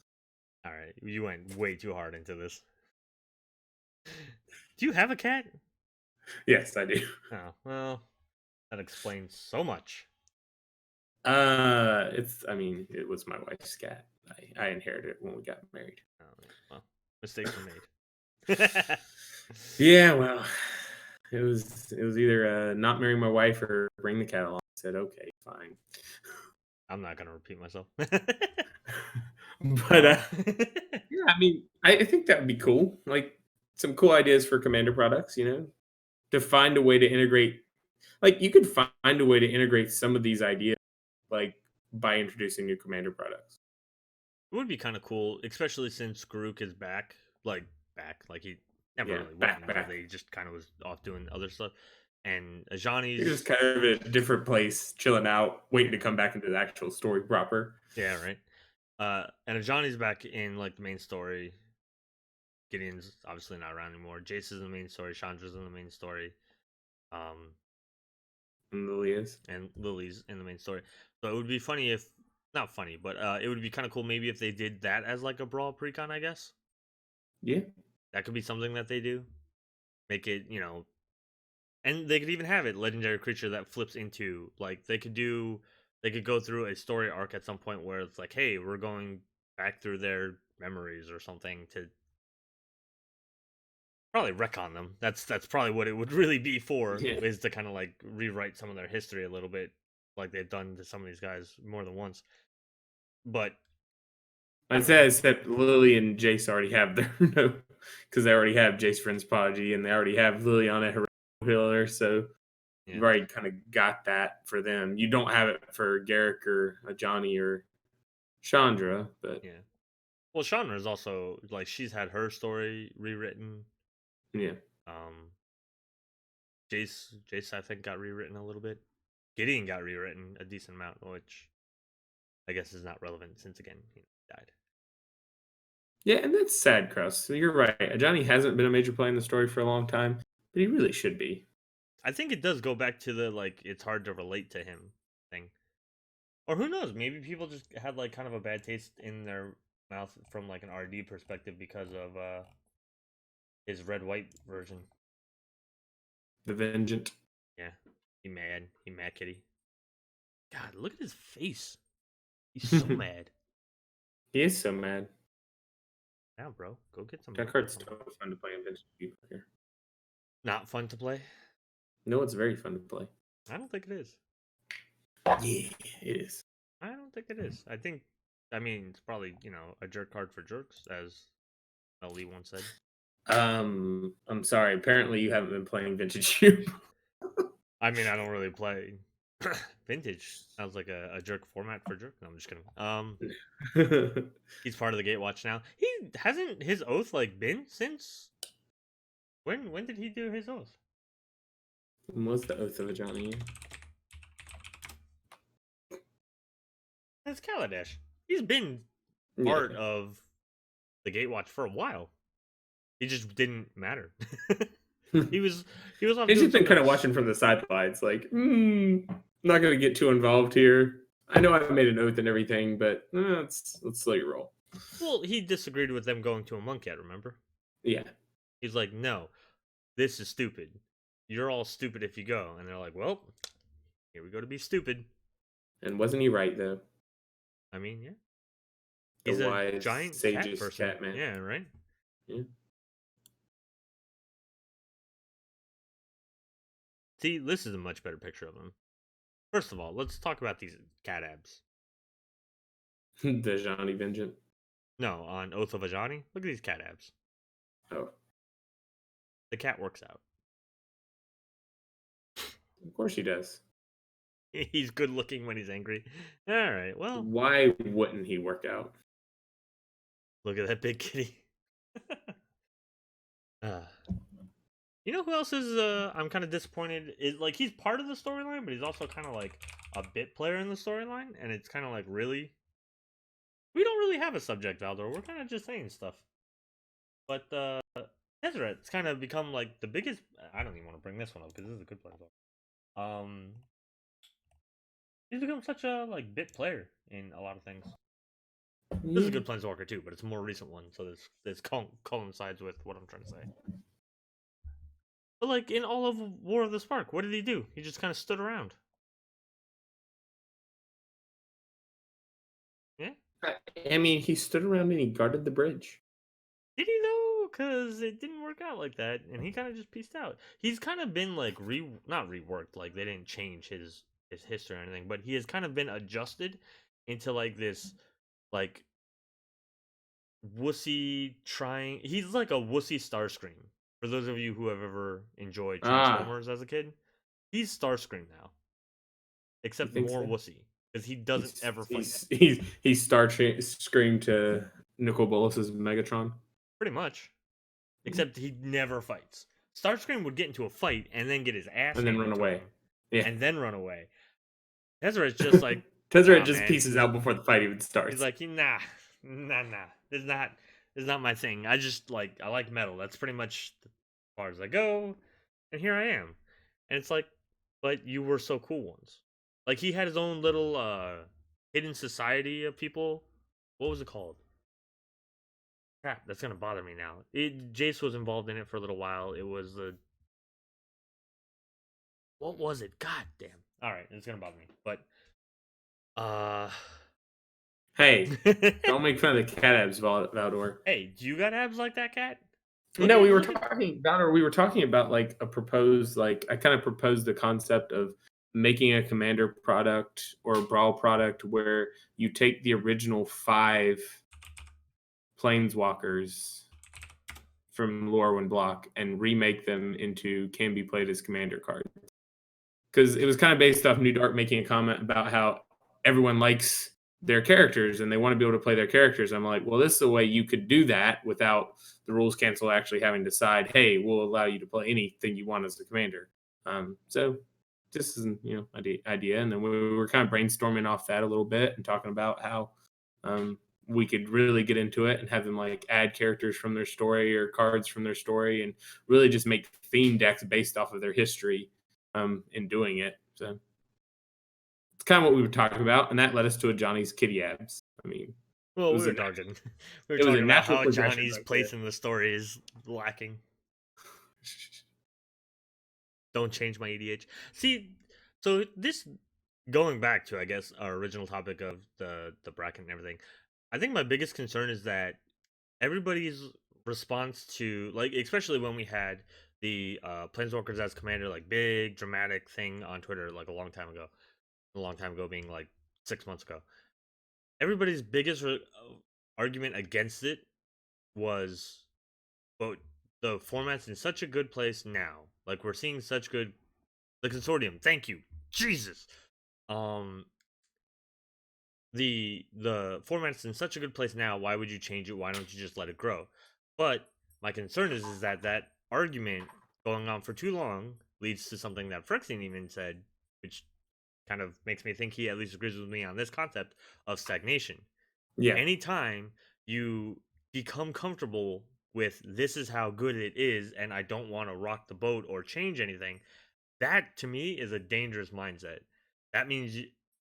all right, you went way too hard into this. Do you have a cat? Yes, I do. Oh, well, that explains so much. It's. I mean, it was my wife's cat. I inherited it when we got married. Oh, well, mistakes were made. Yeah, well, it was either not marry my wife or bring the cat along. I said, okay, fine. I'm not gonna repeat myself. But yeah, I mean, I think that would be cool. Like some cool ideas for commander products. You know, to find a way to integrate. Like you could find a way to integrate some of these ideas, like by introducing new commander products. It would be kind of cool, especially since Garuk is back. Like he never Yeah, really back, wasn't. back. He just kind of was off doing other stuff. And You're just Ajani's, kind of in a different place, chilling out, waiting to come back into the actual story proper. yeah, right. And Ajani's back in like the main story. Gideon's obviously not around anymore. Jace is in the main story. Chandra's in the main story. Um, And Lily is. and Lily's in the main story. So it would be funny if, not funny, but it would be kind of cool maybe if they did that as like a brawl precon. I guess Yeah. that could be something that they do. Make it, and they could even have it legendary creature that flips into like they could go through a story arc at some point where it's like, hey, we're going back through their memories or something to probably wreck on them. That's probably what it would really be for, Yeah. is to kind of like rewrite some of their history a little bit, like they've done to some of these guys more than once. But I I'd don't know. say that Lily and Jace already have their no, because they already have Jace Friends Prodigy and they already have Liliana Hero Healer, so Yeah, you've already kind of got that for them. You don't have it for Garrick or Johnny or Chandra, but yeah. Well, Chandra is also like she's had her story rewritten. yeah. Um, Jace, I think got rewritten a little bit. Gideon got rewritten a decent amount, which I guess is not relevant since again he died. Yeah, and that's sad, Kraus. So you're right. Johnny hasn't been a major player in the story for a long time, but he really should be. I think it does go back to the like it's hard to relate to him thing, or who knows? Maybe people just had like kind of a bad taste in their mouth from like an RD perspective because of his red white version. The Vengeant. Yeah, he mad kitty. God, look at his face. He's so He mad. is so mad. Now, bro, go get some That milk or card's something. totally fun to play in Vintage Cube here. Not fun to play. No, it's very fun to play. I don't think it is. Yeah, it is. I don't think it is. I mean, it's probably, a jerk card for jerks, as LE once said. I'm sorry. Apparently, you haven't been playing Vintage Cube. I mean, I don't really play vintage. Sounds like a jerk format for jerk. No, I'm just kidding. He's part of the Gatewatch now. He hasn't his oath like been since when? When did he do his oath? What's the Oath of a Johnny? That's Kaladesh. He's been Yeah. part of the Gatewatch for a while. He just didn't matter. he was off He's doing just been something kind of else. watching from the sidelines, like, not going to get too involved here. I know I made an oath and everything, but let's let you roll. Well, he disagreed with them going to a monk yet, remember? Yeah. He's like, no, this is stupid. You're all stupid if you go. And they're like, well, here we go to be stupid. And wasn't he right, though? I mean, yeah. The He's a wise, giant cat sage's person. cat man. Yeah, right? Yeah. See, this is a much better picture of him. First of all, let's talk about these cat abs. The Johnny Vengeance. No, on Oath of Ajani, look at these cat abs. Oh, The cat works out. of course he does. He's good looking when he's angry. All right, well, Why wouldn't he work out? look at that big kitty. uh, you know who else is I'm kind of disappointed is like he's part of the storyline, but he's also kind of like a bit player in the storyline, and it's kind of like really we don't really have a subject, Valdor. We're kind of just saying stuff. But Tezzeret, kind of become like the biggest. I don't even want to bring this one up because this is a good player. He's become such a like bit player in a lot of things. This is a good Planeswalker too, but it's a more recent one, so this coincides with what I'm trying to say. But like in all of War of the Spark, what did he do? He just kind of stood around. Yeah. I mean, he stood around and he guarded the bridge. Did he though? Because it didn't work out like that, and he kind of just pieced out. He's kind of been like not reworked, like they didn't change his history or anything, but he has kind of been adjusted into like this like wussy trying. He's like a wussy Starscream. For those of you who have ever enjoyed Transformers as a kid, he's Starscream now, You except think more so? wussy because he doesn't ever fight. He's screamed to Nicol Bolas's Megatron. Pretty much, except he never fights. Starscream would get into a fight and then get his ass And then handed run to away. him, Yeah. and then run away. Tezzeret's just like Tezzeret nah, just man. pieces out before the fight even starts. He's like, nah. It's not my thing. I like metal. That's pretty much as far as I go. And here I am. And it's like, but you were so cool once. Like he had his own little hidden society of people. What was it called? Crap, that's gonna bother me now. Jace was involved in it for a little while. It was the what was it? God damn. Alright, it's gonna bother me. But Hey, don't make fun of the cat abs, Valdor. Hey, do you got abs like that, cat? No, we were talking, Valdor, we were talking about like a proposed, like I kind of proposed the concept of making a commander product or a brawl product where you take the original 5 planeswalkers from Lorwyn block and remake them into can be played as commander cards. Because it was kind of based off New Dark making a comment about how everyone likes their characters and they want to be able to play their characters. I'm like, well, this is a way you could do that without the rules council actually having to decide, hey, we'll allow you to play anything you want as a commander. So this is idea. And then we were kind of brainstorming off that a little bit and talking about how we could really get into it and have them like add characters from their story or cards from their story and really just make theme decks based off of their history in doing it. So it's kind of what we were talking about, and that led us to a Johnny's kitty abs. I mean, well, we were talking about how Johnny's place in the story is lacking. Don't change my EDH. See, so this going back to I guess our original topic of the bracket and everything. I think my biggest concern is that everybody's response to like, especially when we had the Planeswalkers as commander, like big dramatic thing on Twitter, like a long time ago, being like 6 months ago. Everybody's biggest argument against it was, but the format's in such a good place now. Like we're seeing such good, the consortium. Thank you, Jesus. The format's in such a good place now. Why would you change it? Why don't you just let it grow? But my concern is that argument going on for too long leads to something that Phyrexian even said, which kind of makes me think he at least agrees with me on this concept of stagnation. Yeah. Anytime you become comfortable with this is how good it is and I don't want to rock the boat or change anything, that to me is a dangerous mindset. That means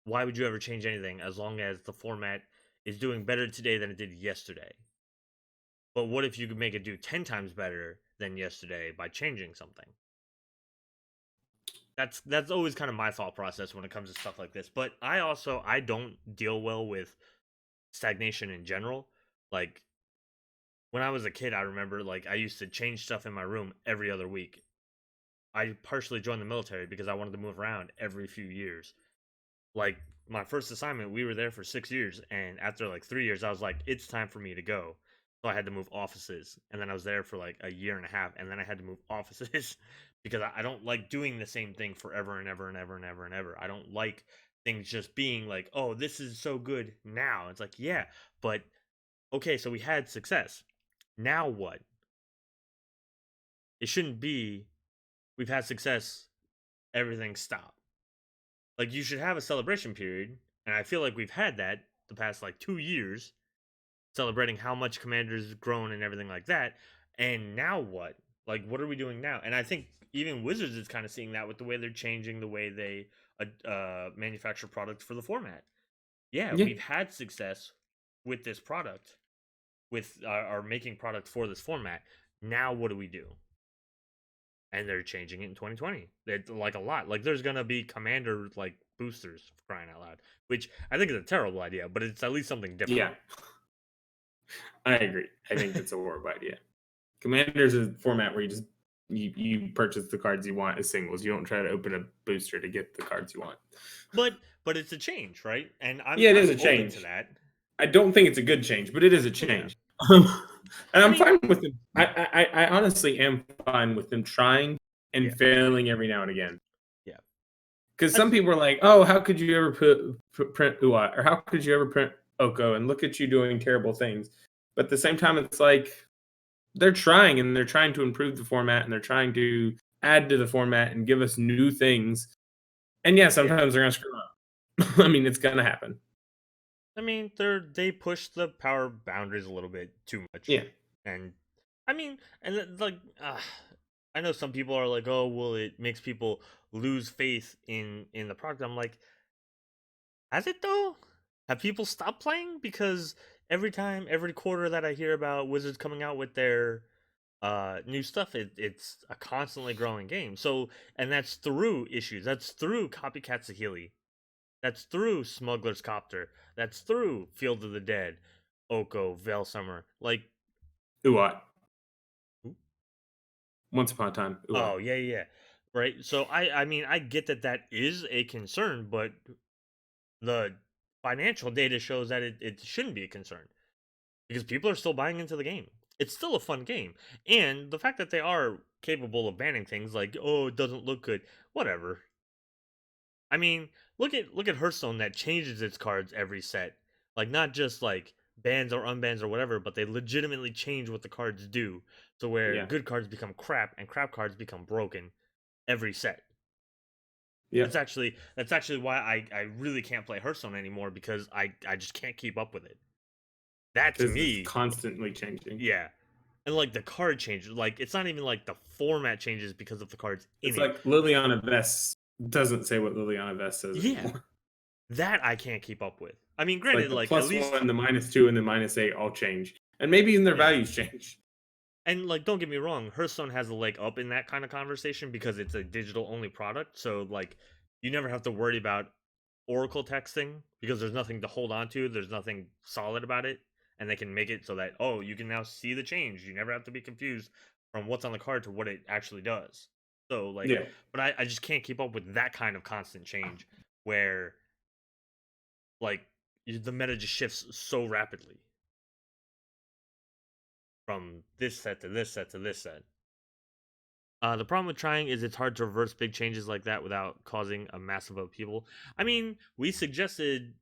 why would you ever change anything as long as the format is doing better today than it did yesterday? But what if you could make it do 10 times better than yesterday by changing something? That's always kind of my thought process when it comes to stuff like this. But I don't deal well with stagnation in general. Like when I was a kid, I remember like I used to change stuff in my room every other week. I partially joined the military because I wanted to move around every few years. like my first assignment, we were there for 6 years, and after like 3 years, I was like, it's time for me to go. So I had to move offices, and then I was there for like a year and a half, and then I had to move offices because I don't like doing the same thing forever and ever and ever and ever and ever. I don't like things just being like, oh, this is so good now. It's like, yeah, but okay, so we had success. Now what? It shouldn't be we've had success, everything stop. Like you should have a celebration period, and I feel like we've had that the past like 2 years, celebrating how much Commander's grown and everything like that. And now what? Like, what are we doing now? And I think even Wizards is kind of seeing that with the way they're changing the way they manufacture products for the format. Yeah, Yeah, we've had success with this product, with our making product for this format. Now, what do we do? And they're changing it in 2020. It, like a lot. Like there's gonna be Commander like boosters for crying out loud, which I think is a terrible idea, but it's at least something different. yeah, I agree. I think it's a horrible idea. Commander's a format where you purchase the cards you want as singles. You don't try to open a booster to get the cards you want. But it's a change, right? And Yeah, it is I'm a open to change. that. I don't think it's a good change, but it is a Yeah. change. And I I'm mean, fine with them. I honestly am fine with them trying and yeah, failing every now and again. yeah. Because some That's people are like, "Oh, how could you ever print Uat, or how could you ever print Oko?" And look at you doing terrible things. But at the same time, it's like they're trying and they're trying to improve the format and they're trying to add to the format and give us new things. And yeah, yeah. sometimes they're gonna screw up. I mean, it's gonna happen. I mean, they push the power boundaries a little bit too much, Yeah. and I mean, and like, I know some people are like, oh, well, it makes people lose faith in the product. I'm like, has it though? Have people stopped playing? Because every quarter that I hear about Wizards coming out with their new stuff, it's a constantly growing game. So, and that's through issues. That's through Copycat Sahili. That's through Smuggler's Copter. That's through Field of the Dead, Oko, Veil Summer. Like, Uat. Once upon a time. Uat. oh yeah, yeah, right. So I mean I get that that is a concern, but the financial data shows that it shouldn't be a concern because people are still buying into the game. It's still a fun game, and the fact that they are capable of banning things like, oh, it doesn't look good, whatever. I mean, look at Hearthstone that changes its cards every set. Like not just like bans or unbans or whatever, but they legitimately change what the cards do. So where Yeah. good cards become crap and crap cards become broken every set. Yeah. That's actually why I really can't play Hearthstone anymore because I just can't keep up with it. That to Because it's me, constantly changing. yeah. And like the card changes, like it's not even like the format changes because of the cards in It's it. like Liliana Vess doesn't say what Liliana Vess says Yeah. anymore. That I can't keep up with. I mean, It's like granted, the like at plus least one, the -2, and the -8 all change. And maybe even their yeah. values change. And like don't get me wrong, Hearthstone has a leg up in that kind of conversation because it's a digital only product. So like you never have to worry about Oracle texting because there's nothing to hold on to, there's nothing solid about it, and they can make it so that oh, you can now see the change. You never have to be confused from what's on the card to what it actually does. So like Yeah. but I just can't keep up with that kind of constant change where like the meta just shifts so rapidly from this set to this set to this set. The problem with trying is it's hard to reverse big changes like that without causing a massive upheaval. I mean, we suggested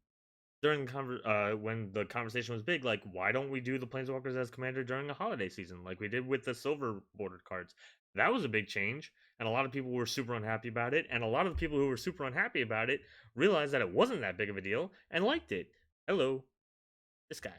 during the when the conversation was big, like why don't we do the Planeswalkers as commander during a holiday season, like we did with the silver bordered cards? That was a big change, and a lot of people were super unhappy about it. And a lot of the people who were super unhappy about it realized that it wasn't that big of a deal and liked it. Hello, this guy.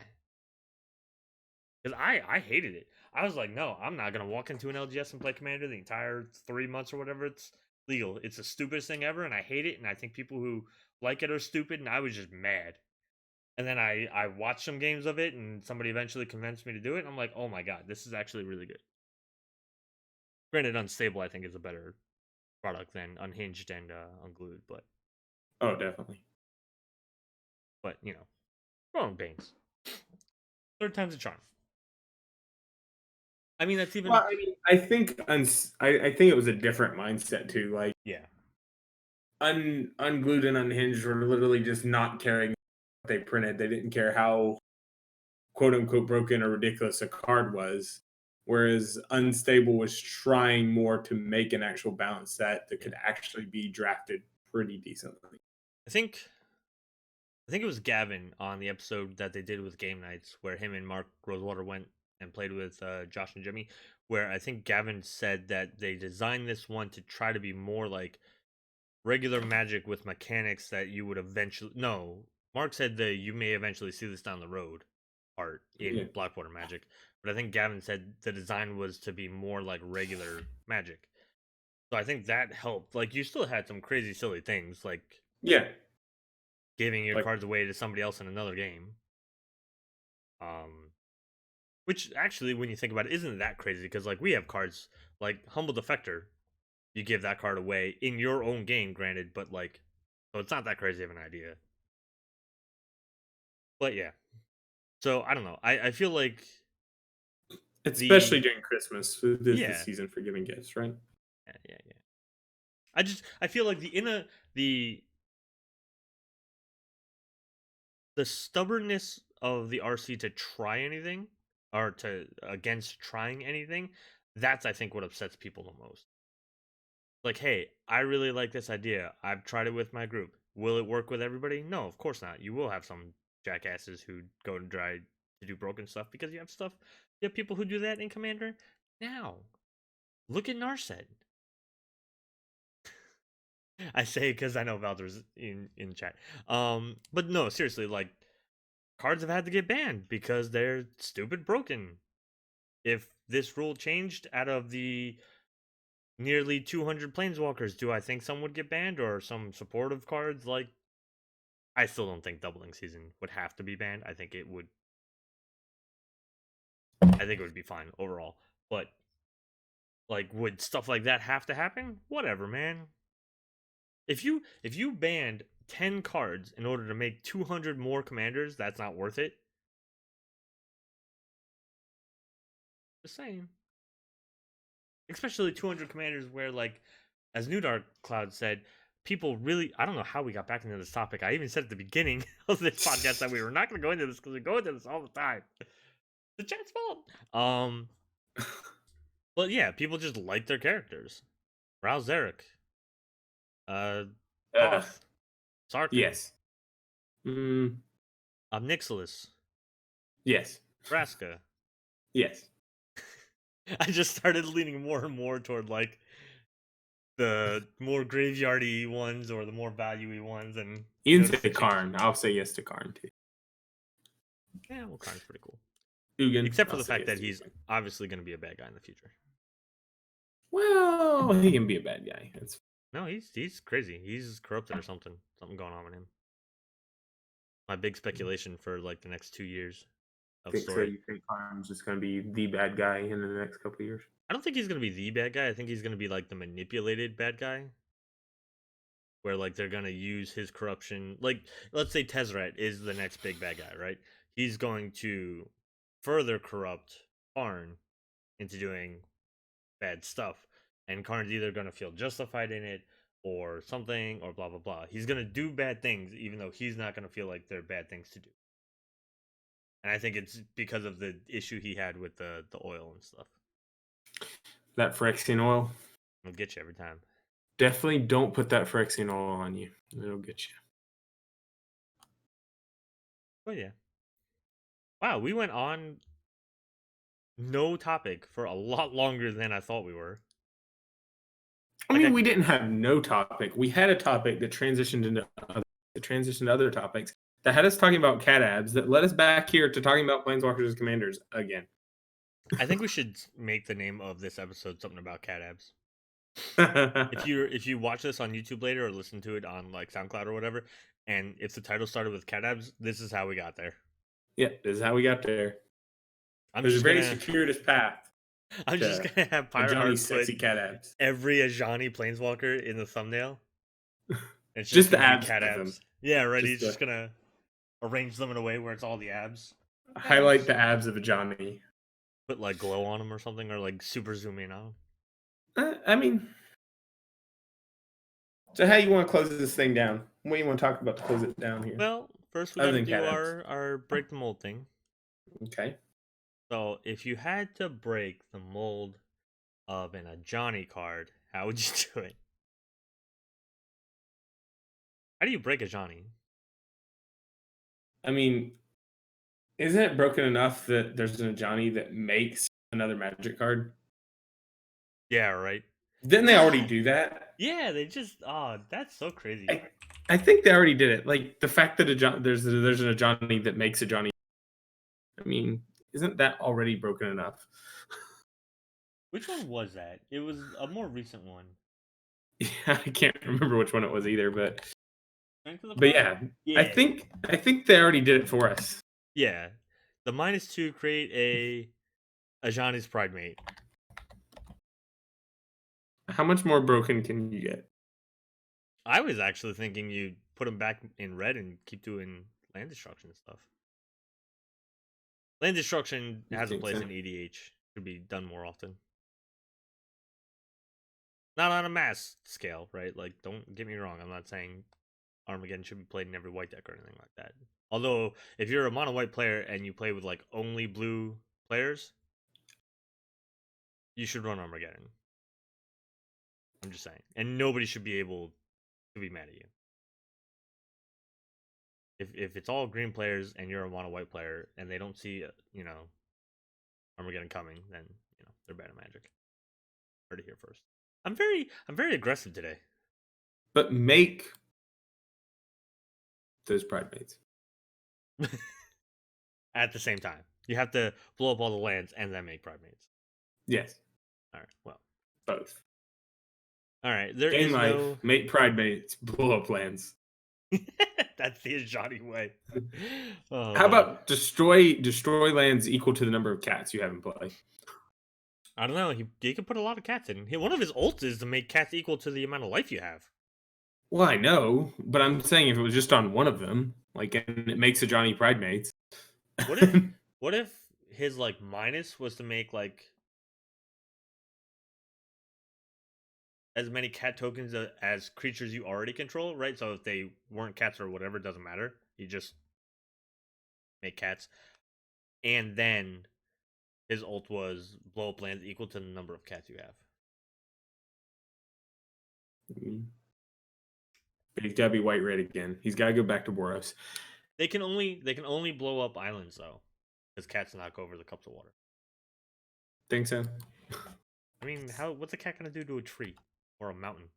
Because I hated it. I was like, no, I'm not gonna walk into an LGS and play Commander the entire 3 months or whatever it's legal. It's the stupidest thing ever, and I hate it. And I think people who like it are stupid. And I was just mad. And then I watched some games of it, and somebody eventually convinced me to do it. And I'm like, oh my god, this is actually really good. Granted, Unstable I think is a better product than Unhinged and Unglued, Oh, definitely. but growing pains. Third time's a charm. I mean, that's even Well, I mean, I think I think it was a different mindset too. Like yeah, Unglued and Unhinged were literally just not caring what they printed. They didn't care how quote unquote broken or ridiculous a card was. Whereas Unstable was trying more to make an actual balanced set that Yeah. could actually be drafted pretty decently. I think it was Gavin on the episode that they did with Game Nights, where him and Mark Rosewater went and played with Josh and Jimmy. Where I think Gavin said that they designed this one to try to be more like regular Magic with mechanics that you would eventually. No, Mark said that you may eventually see this down the road part Yeah. in Blackwater Magic, but I think Gavin said the design was to be more like regular Magic. So I think that helped. Like you still had some crazy silly things like Yeah. giving your Like cards away to somebody else in another game. Um, which actually, when you think about it, isn't that crazy? Because like we have cards like Humble Defector, you give that card away in your own game, granted, but like, so it's not that crazy of an idea. But yeah, so I don't know. I feel like especially the during Christmas. This is the yeah season for giving gifts, right? yeah. I feel like the stubbornness of the RC to try anything or to against trying anything, that's I think what upsets people the most. Like, hey, I really like this idea. I've tried it with my group. Will it work with everybody? No, of course not. You will have some jackasses who go and try to do broken stuff because you have stuff. You have people who do that in Commander. Now, look at Narset. I say because I know Valder's in chat. But no, seriously, like cards have had to get banned because they're stupid broken. If this rule changed out of the nearly 200 planeswalkers, do I think some would get banned or some supportive cards? Like, I still don't think doubling season would have to be banned. I think it would. I think it would be fine overall. But like, would stuff like that have to happen? Whatever, man. If you banned 10 cards in order to make 200 more commanders, that's not worth it. Just saying. Especially 200 commanders where, like, as New Dark Cloud said, people really. I don't know how we got back into this topic. I even said at the beginning of this podcast that we were not going to go into this because we go into this all the time. The chat's fault. But yeah, people just like their characters. Raul Zarek, Uh, Hoth, Sarkhan, yes. Mm, Nixilis, yes. Vraska. Yes. I just started leaning more and more toward like the more graveyardy ones or the more value-y ones, and You can notice say the change. Karn. I'll say yes to Karn too. Yeah, well, Karn's pretty cool. Ugin. Except for I'll the say fact yes that to he's Ugin. obviously going to be a bad guy in the future. Well, he can be a bad guy. It's No, he's crazy. He's corrupted or something. Something going on with him. My big speculation for like the next 2 years of think so. story. You think Karn's just going to be the bad guy in the next couple of years? I don't think he's going to be the bad guy. I think he's going to be like the manipulated bad guy, where like they're going to use his corruption. Like, let's say Tezzeret is the next big bad guy, right? He's going to further corrupt Karn into doing bad stuff, and Karn's either going to feel justified in it or something, or blah blah blah. He's going to do bad things even though he's not going to feel like they're bad things to do. And I think it's because of the issue he had with the oil and stuff. That Phyrexian oil. It'll get you every time. Definitely don't put that Phyrexian oil on you. It'll get you. But yeah. Wow, we went on no topic for a lot longer than I thought we were. I mean, we didn't have no topic. We had a topic that transitioned into other topics that had us talking about cat abs that led us back here to talking about planeswalkers as commanders again. I think we should make the name of this episode something about cat abs. If you watch this on YouTube later or listen to it on like SoundCloud or whatever, and if the title started with cat abs, this is how we got there. Yeah, this is how we got there. There's a very circuitous path. I'm just gonna have Pyreheart put sexy cat abs. every Ajani planeswalker in the thumbnail. It's just the gonna be abs. cat abs. Yeah, right. He's just just gonna arrange them in a way where it's all the abs. Highlight the abs of a Johnny. Put like glow on them or something, or like super zoom in on them. I mean, So how you want to close this thing down? What do you want to talk about to close it down here? Well, first we Other got to than do cat apps. our break the mold thing. Okay. So if you had to break the mold of a Johnny card, how would you do it? How do you break a Johnny? I mean, isn't it broken enough that there's a Johnny that makes another magic card? Yeah, right. Didn't they already God. do that? Yeah, they just that's so crazy. I think they already did it. Like the fact that there's a Johnny that makes a Johnny. I mean, isn't that already broken enough? Which one was that? It was a more recent one. Yeah, I can't remember which one it was either, Strength of the but Pride? yeah, I Yeah. think they already did it for us. Yeah. The -2 create a Johnny's Pride mate. How much more broken can you get? I was actually thinking you put him back in red and keep doing land destruction stuff. Land destruction You has a think place so? in EDH. Should be done more often. Not on a mass scale, right? Like, don't get me wrong. I'm not saying Armageddon should be played in every white deck or anything like that. Although, if you're a mono white player and you play with like only blue players, you should run Armageddon. I'm just saying, and nobody should be able to be mad at you. If it's all green players and you're a mono white player and they don't see Armageddon coming, then they're bad at Magic. Heard it here first. I'm very aggressive today. But make those pride mates. At the same time, you have to blow up all the lands and then make Pride Mates. Yes, All right. Well. both. All right. There Game is life, no. make pride mates, blow up lands. That's the Ajani way. Oh, How man. about destroy lands equal to the number of cats you have in play? I don't know. He could put a lot of cats in. One of his ults is to make cats equal to the amount of life you have. Well, I know, but I'm saying if it was just on one of them, like, and it makes a Johnny Pride mates. What if his like minus was to make like as many cat tokens as creatures you already control, right? So if they weren't cats or whatever, it doesn't matter. You just make cats. And then his ult was blow up lands equal to the number of cats you have. But he's got to be white red again. He's got to go back to Boros. They can only blow up islands though, because cats knock over the cups of water. Think so? I mean, what's a cat gonna do to a tree or a mountain?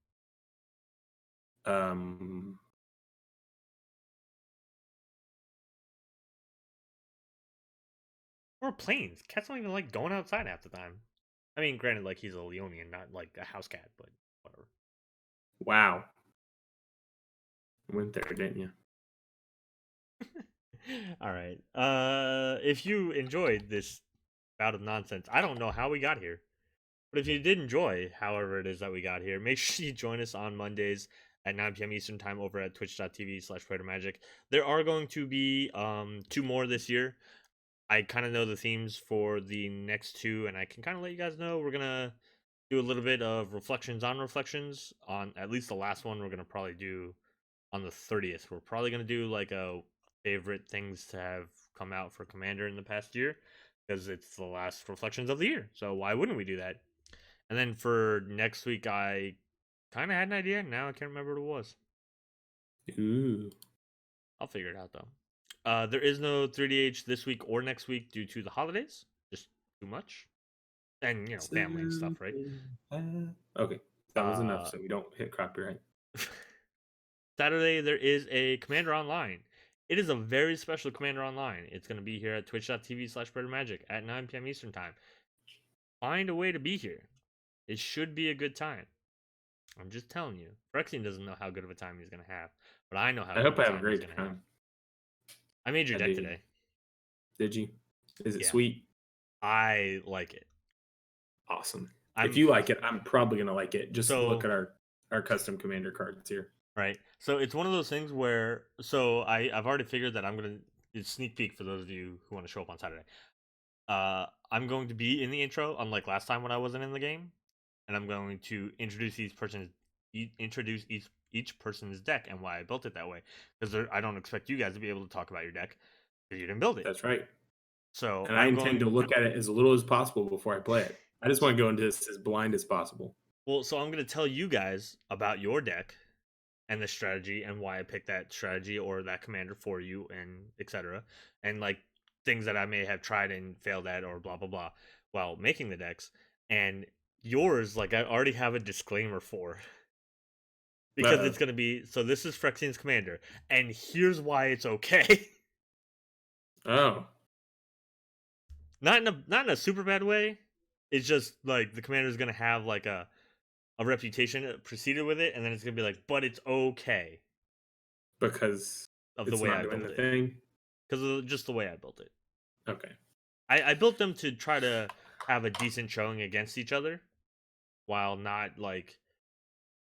Or planes. Cats don't even like going outside half the time. I mean, granted, like he's a Leonian, not like a house cat, but whatever. Wow. Went there, didn't you? All right. If you enjoyed this bout of nonsense, I don't know how we got here, but if you did enjoy, however it is that we got here, make sure you join us on Mondays at 9 p.m. Eastern time over at twitch.tv/Praetor Magic. There are going to be 2 more this year. I kind of know the themes for the next 2, and I can kind of let you guys know. We're gonna do a little bit of reflections on at least the last one. We're gonna probably do on the 30th. We're probably gonna do like a favorite things to have come out for Commander in the past year, because it's the last reflections of the year. So why wouldn't we do that? And then for next week, I kind of had an idea. Now I can't remember what it was. Ooh. I'll figure it out though. There is no 3DH this week or next week due to the holidays. Just too much. And, family and stuff, right? Okay. That was enough so we don't hit copyright. Saturday, there is a Commander Online. It is a very special Commander Online. It's going to be here at twitch.tv/Praetor Magic at 9 p.m. Eastern Time. Find a way to be here. It should be a good time. I'm just telling you. Phyrexian doesn't know how good of a time he's going to have, but I know how I good hope of I a have a time great he's going to have. time. I made your I deck do. today. Did you? Is it Yeah. sweet? I like it. Awesome. If you like it, I'm probably gonna like it. Just So- look at our custom commander cards here. Right. So it's one of those things where I've already figured that I'm gonna sneak peek for those of you who want to show up on Saturday. I'm going to be in the intro, unlike last time when I wasn't in the game, and I'm going to introduce each each person's deck and why I built it that way. Because I don't expect you guys to be able to talk about your deck because you didn't build it. That's right. So And I intend to look at it as little as possible before I play it. I just want to go into this as blind as possible. Well, so I'm going to tell you guys about your deck and the strategy and why I picked that strategy or that commander for you and etc. And like things that I may have tried and failed at or blah blah blah while making the decks. And yours, like I already have a disclaimer for because it's going to be so this is Phyrexian's commander and here's why it's okay. Oh. Not in a super bad way. It's just like the commander is going to have like a reputation preceded with it, and then it's gonna be like, but it's okay because of the way I built it. Because of just the way I built it. Okay. I built them to try to have a decent showing against each other, while not like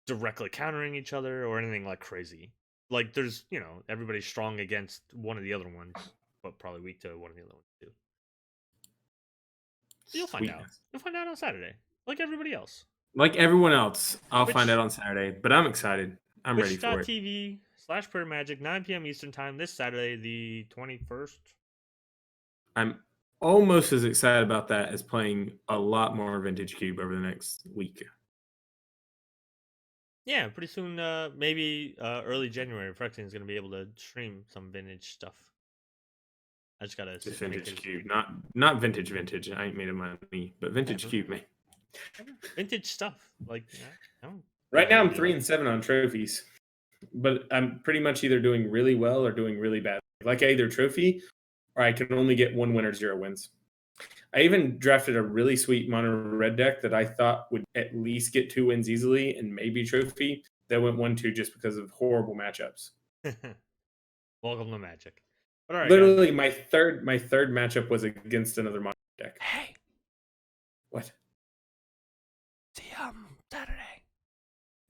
directly countering each other or anything like crazy. Like there's everybody's strong against one of the other ones, but probably weak to one of the other ones too. So you'll find out. You'll find out on Saturday, like everybody else. Like everyone else, I'll find out on Saturday, but I'm excited. I'm ready for it. Twitch.tv/Praetor Magic, 9 p.m. Eastern Time this Saturday, the 21st. I'm almost as excited about that as playing a lot more Vintage Cube over the next week. Yeah, pretty soon, maybe early January, Phyrexian is going to be able to stream some vintage stuff. I just gotta just Vintage Cube, not vintage. I ain't made of money, but Vintage Cube, man. Vintage stuff, like right now I'm 3-7 on trophies, but I'm pretty much either doing really well or doing really bad. Like I either trophy or I can only get 1 win or 0 wins. I even drafted a really sweet mono red deck that I thought would at least get 2 wins easily and maybe trophy. That went 1-2 just because of horrible matchups. Welcome to Magic. But all right, literally, guys. my third matchup was against another mono deck. Hey, what? See you Saturday.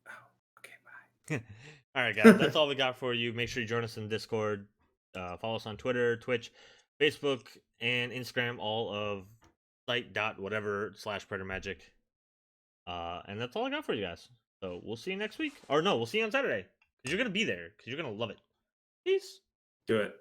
Oh, okay, bye. All right, guys. That's all we got for you. Make sure you join us in Discord. Follow us on Twitter, Twitch, Facebook, and Instagram. All of site.whatever/Praetor Magic. And that's all I got for you guys. So we'll see you next week. Or no, we'll see you on Saturday. Because you're going to be there. Because you're going to love it. Peace. Do it.